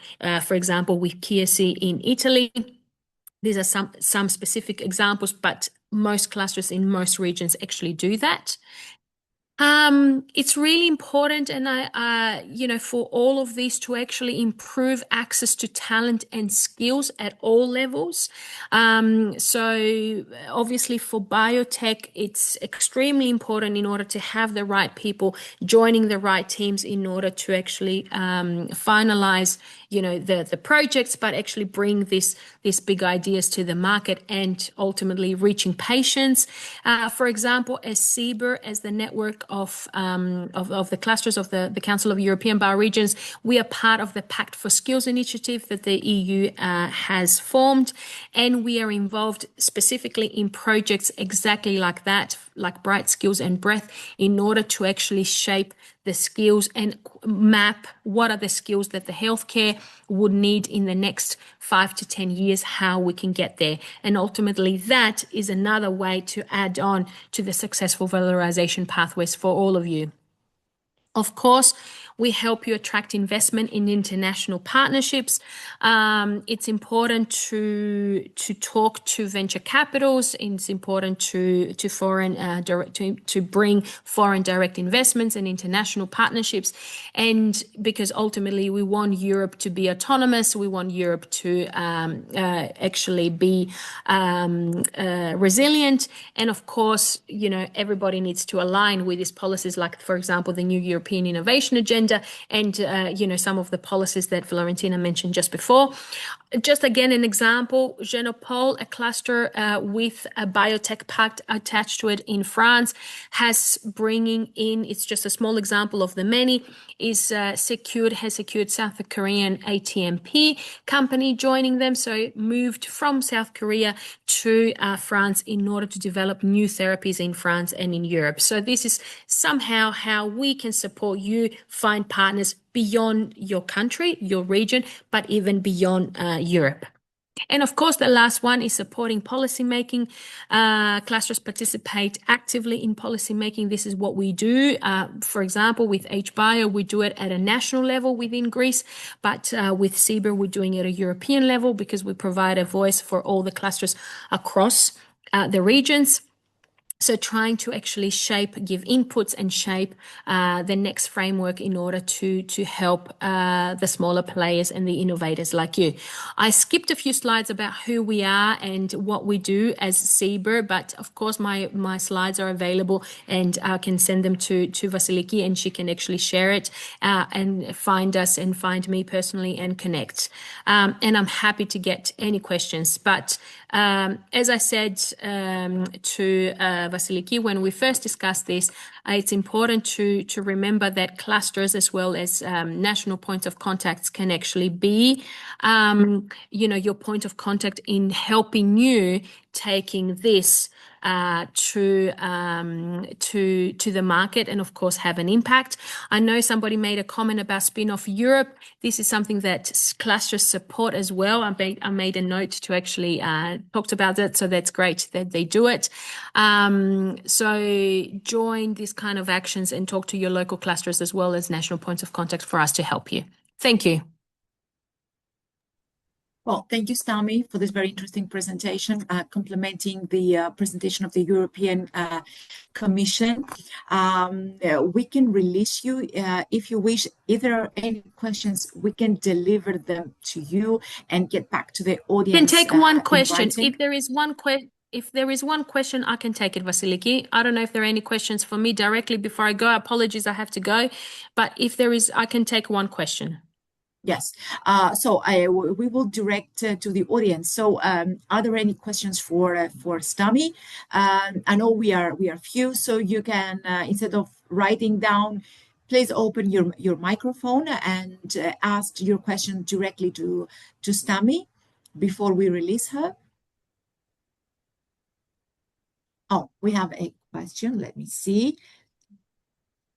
for example, with Chiesi in Italy. These are some specific examples, but most clusters in most regions actually do that. It's really important, and for all of these to actually improve access to talent and skills at all levels. So obviously for biotech, it's extremely important in order to have the right people joining the right teams in order to actually finalize, the projects, but actually bring these big ideas to the market and ultimately reaching patients. For example, as CBER, as the network of the clusters of the Council of European Bioregions, we are part of the Pact for Skills initiative that the EU has formed, and we are involved specifically in projects exactly like that, like Bright Skills and Breath, in order to actually shape the skills and map what are the skills that the healthcare would need in the next 5 to 10 years, how we can get there. And ultimately, that is another way to add on to the successful valorization pathways for all of you. Of course, we help you attract investment in international partnerships. It's important to talk to venture capitals. It's important to bring foreign direct investments and international partnerships. And because ultimately we want Europe to be autonomous, we want Europe to actually be resilient. And of course, everybody needs to align with these policies, like, for example, the new European Innovation Agenda and, some of the policies that Florentina mentioned just before. Just again, an example, Genopole, a cluster with a biotech pact attached to it in France, has bringing in, it's just a small example of the many, has secured South Korean ATMP company joining them. So moved from South Korea to France in order to develop new therapies in France and in Europe. So this is somehow how we can support you find partners beyond your country, your region, but even beyond Europe. And of course, the last one is supporting policymaking. Clusters participate actively in policymaking. This is what we do. For example, with HBio, we do it at a national level within Greece, but with CBER, we're doing it at a European level because we provide a voice for all the clusters across the regions. So trying to actually give inputs and shape the next framework in order to help the smaller players and the innovators like you. I skipped a few slides about who we are and what we do as CBER, but of course my slides are available and I can send them to Vasiliki and she can actually share it and find us and find me personally and connect. And I'm happy to get any questions. But as I said to Vasiliki, when we first discussed this, it's important to remember that clusters as well as national points of contacts can actually be, your point of contact in helping you taking this to the market and of course have an impact. I know somebody made a comment about Spin-off Europe. This is something that clusters support as well. I made a note to actually talk about that, so that's great that they do it. So join these kind of actions and talk to your local clusters as well as national points of contact for us to help you. Thank you. Well, thank you, Stami, for this very interesting presentation, complementing the presentation of the European Commission. We can release you if you wish. If there are any questions, we can deliver them to you and get back to the audience. You can take one question. If there is one question, I can take it, Vasiliki. I don't know if there are any questions for me directly before I go. Apologies, I have to go. But if there is, I can take one question. Yes. So we will direct to the audience. So are there any questions for Stami? I know we are few, so you can, instead of writing down, please open your microphone and ask your question directly to Stami before we release her. Oh, we have a question. Let me see.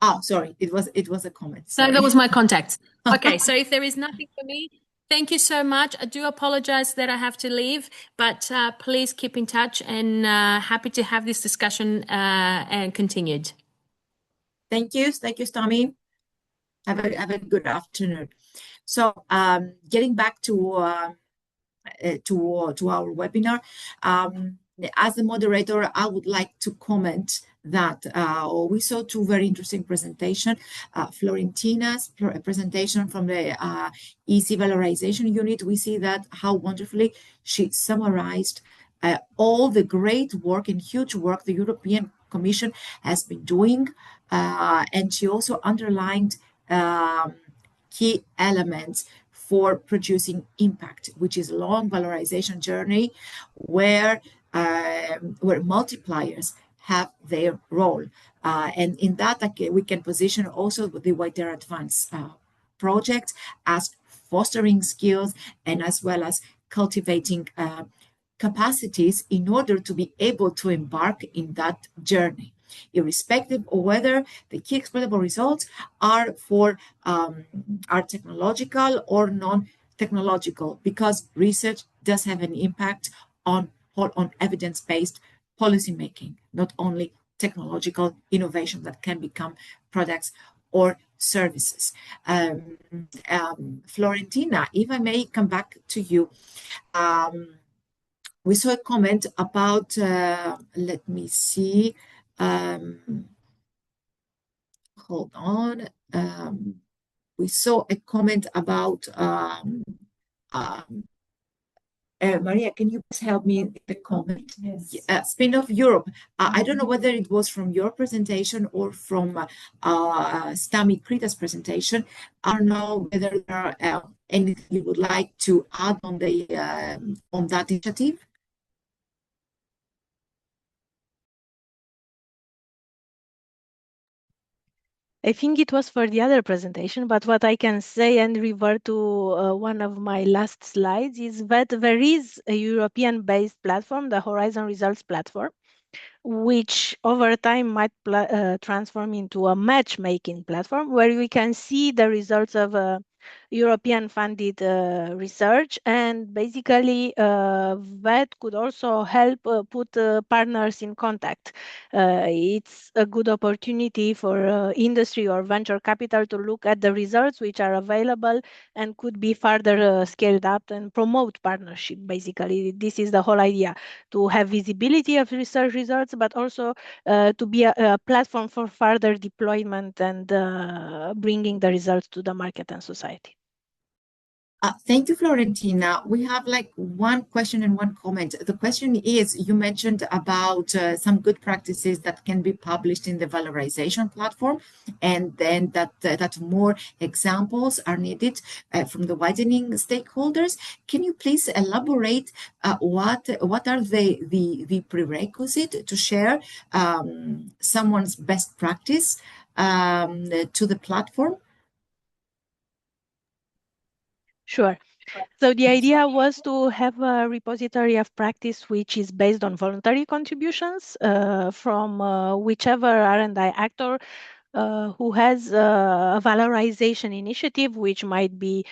Oh, sorry, it was a comment. So that was my contact. Okay, so if there is nothing for me, thank you so much. I do apologize that I have to leave, but please keep in touch and happy to have this discussion and continued. Thank you, Stami. Have a good afternoon. So getting back to our webinar, as the moderator, I would like to comment that we saw two very interesting presentations. Florentina's presentation from the EC Valorization Unit, we see that how wonderfully she summarized all the great work and huge work the European Commission has been doing. And she also underlined key elements for producing impact, which is a long valorization journey where multipliers have their role. And in that, we can position also the widerAdvance project as fostering skills and as well as cultivating capacities in order to be able to embark in that journey, irrespective of whether the key exploitable results are for are technological or non-technological, because research does have an impact on evidence-based policymaking, not only technological innovation that can become products or services. Florentina, if I may come back to you, we saw a comment about, let me see, hold on. We saw a comment about, Maria, can you please help me with the comment? Yes. Spin-off Europe. I don't know whether it was from your presentation or from Stami Krita's presentation. I don't know whether there are anything you would like to add on the on that initiative. I think it was for the other presentation, but what I can say and revert to one of my last slides is that there is a European-based platform, the Horizon Results Platform, which over time might transform into a matchmaking platform where we can see the results of European funded research, and basically that could also help put partners in contact. It's a good opportunity for industry or venture capital to look at the results which are available and could be further scaled up and promote partnership. Basically, this is the whole idea, to have visibility of research results, but also to be a platform for further deployment and bringing the results to the market and society. Thank you, Florentina. We have like one question and one comment. The question is, you mentioned about some good practices that can be published in the valorization platform, and then that more examples are needed from the widening stakeholders. Can you please elaborate what are the prerequisite to share someone's best practice to the platform? Sure. So the idea was to have a repository of practice which is based on voluntary contributions from whichever R&I actor who has a valorization initiative, which might be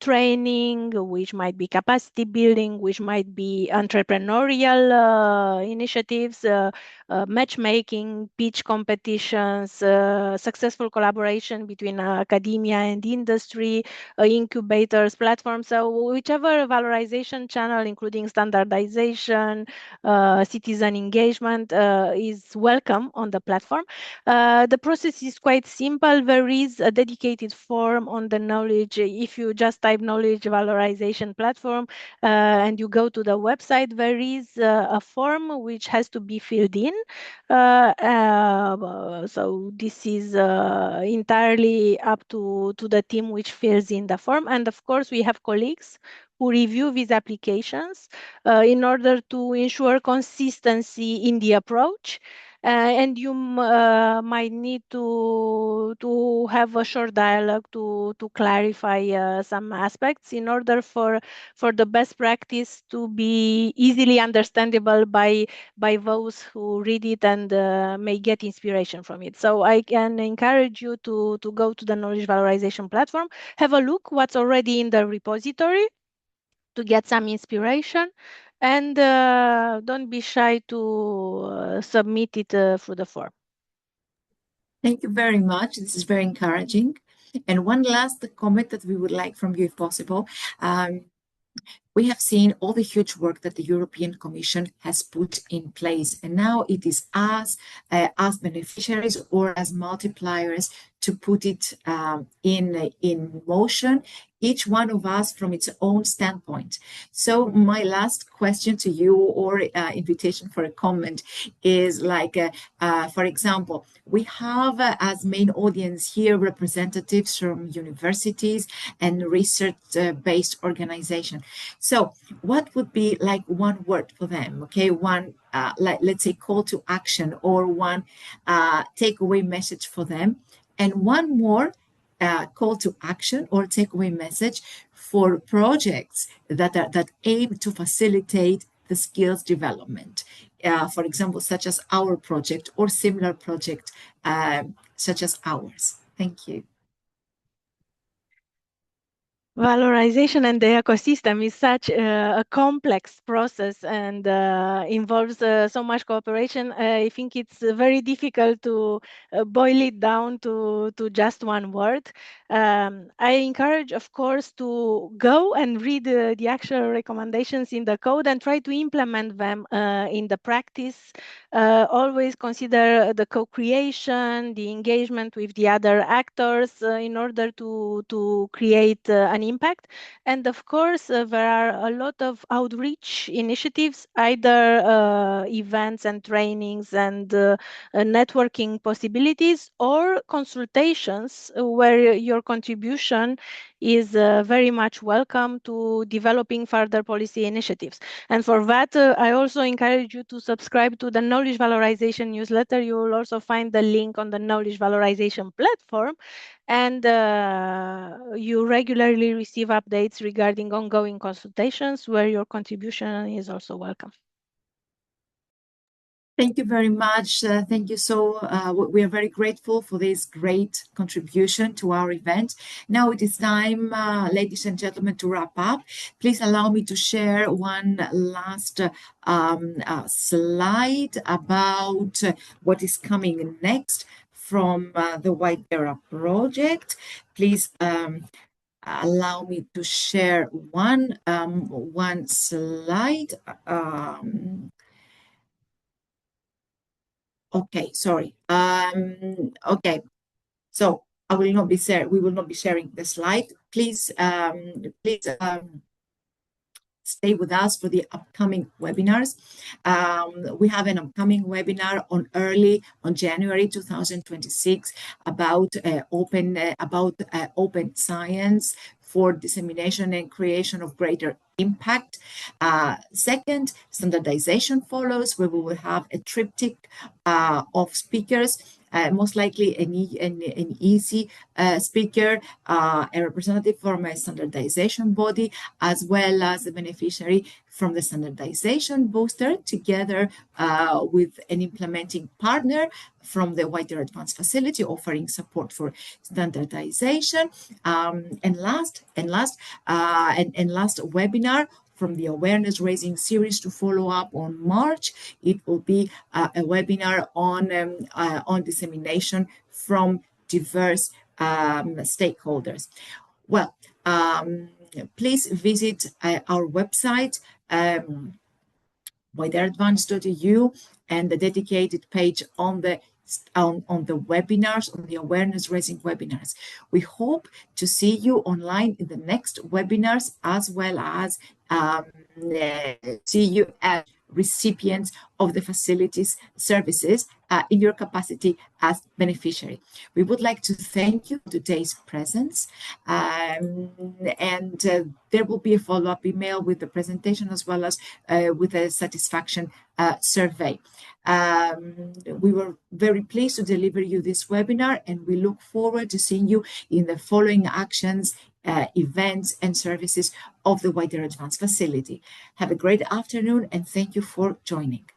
training, which might be capacity building, which might be entrepreneurial initiatives, matchmaking, pitch competitions, successful collaboration between academia and industry, incubators, platforms. So whichever valorization channel, including standardization, citizen engagement, is welcome on the platform. The process is quite simple. There is a dedicated form on the knowledge. If you just type knowledge valorization platform and you go to the website, there is a form which has to be filled in. So this is entirely up to the team which fills in the form. And of course, we have colleagues who review these applications in order to ensure consistency in the approach. And you might need to have a short dialogue to clarify some aspects in order for the best practice to be easily understandable by those who read it and may get inspiration from it. So I can encourage you to go to the knowledge valorization platform, have a look what's already in the repository to get some inspiration, and don't be shy to submit it through the form. Thank you very much. This is very encouraging. And one last comment that we would like from you, if possible. we have seen all the huge work that the European Commission has put in place, and now it is us as beneficiaries or as multipliers to put it in motion, each one of us from its own standpoint. So my last question to you, or invitation for a comment, is like, for example, we have as main audience here representatives from universities and research-based organizations. So what would be like one word for them? Okay, one, like, let's say, call to action, or one takeaway message for them, and one more call to action or takeaway message for projects that aim to facilitate the skills development. For example, such as our project or similar project such as ours. Thank you. Valorization and the ecosystem is such a complex process and involves so much cooperation. I think it's very difficult to boil it down to just one word. I encourage, of course, to go and read the actual recommendations in the code and try to implement them in the practice. Always consider the co-creation, the engagement with the other actors in order to create an impact. And of course, there are a lot of outreach initiatives, either events and trainings and networking possibilities, or consultations where your contribution is very much welcome to developing further policy initiatives. And for that, I also encourage you to subscribe to the Knowledge Valorization newsletter. You will also find the link on the Knowledge Valorization platform, and you regularly receive updates regarding ongoing consultations where your contribution is also welcome. Thank you very much. Thank you. We are very grateful for this great contribution to our event. Now it is time, ladies and gentlemen, to wrap up. Please allow me to share one last slide about what is coming next from the widerAdvance project. Please allow me to share one slide. Okay, sorry. Okay, so we will not be sharing the slide. Please, stay with us for the upcoming webinars. We have an upcoming webinar on January 2026 about open science for dissemination and creation of greater impact. Second, standardization follows, where we will have a triptych of speakers. Most likely an easy speaker, a representative from a standardization body, as well as a beneficiary from the standardization booster, together with an implementing partner from the widerAdvance facility offering support for standardization. And last webinar from the awareness raising series to follow up on March. It will be a webinar on dissemination from diverse stakeholders. Well, please visit our website, widerAdvance.eu, and the dedicated page on the webinars, on the awareness raising webinars. We hope to see you online in the next webinars, as well as see you as recipients of the facilities services in your capacity as beneficiary. We would like to thank you for today's presence, and there will be a follow-up email with the presentation, as well as with a satisfaction survey. We were very pleased to deliver you this webinar, and we look forward to seeing you in the following actions, events and services of the widerAdvance facility. Have a great afternoon, and thank you for joining.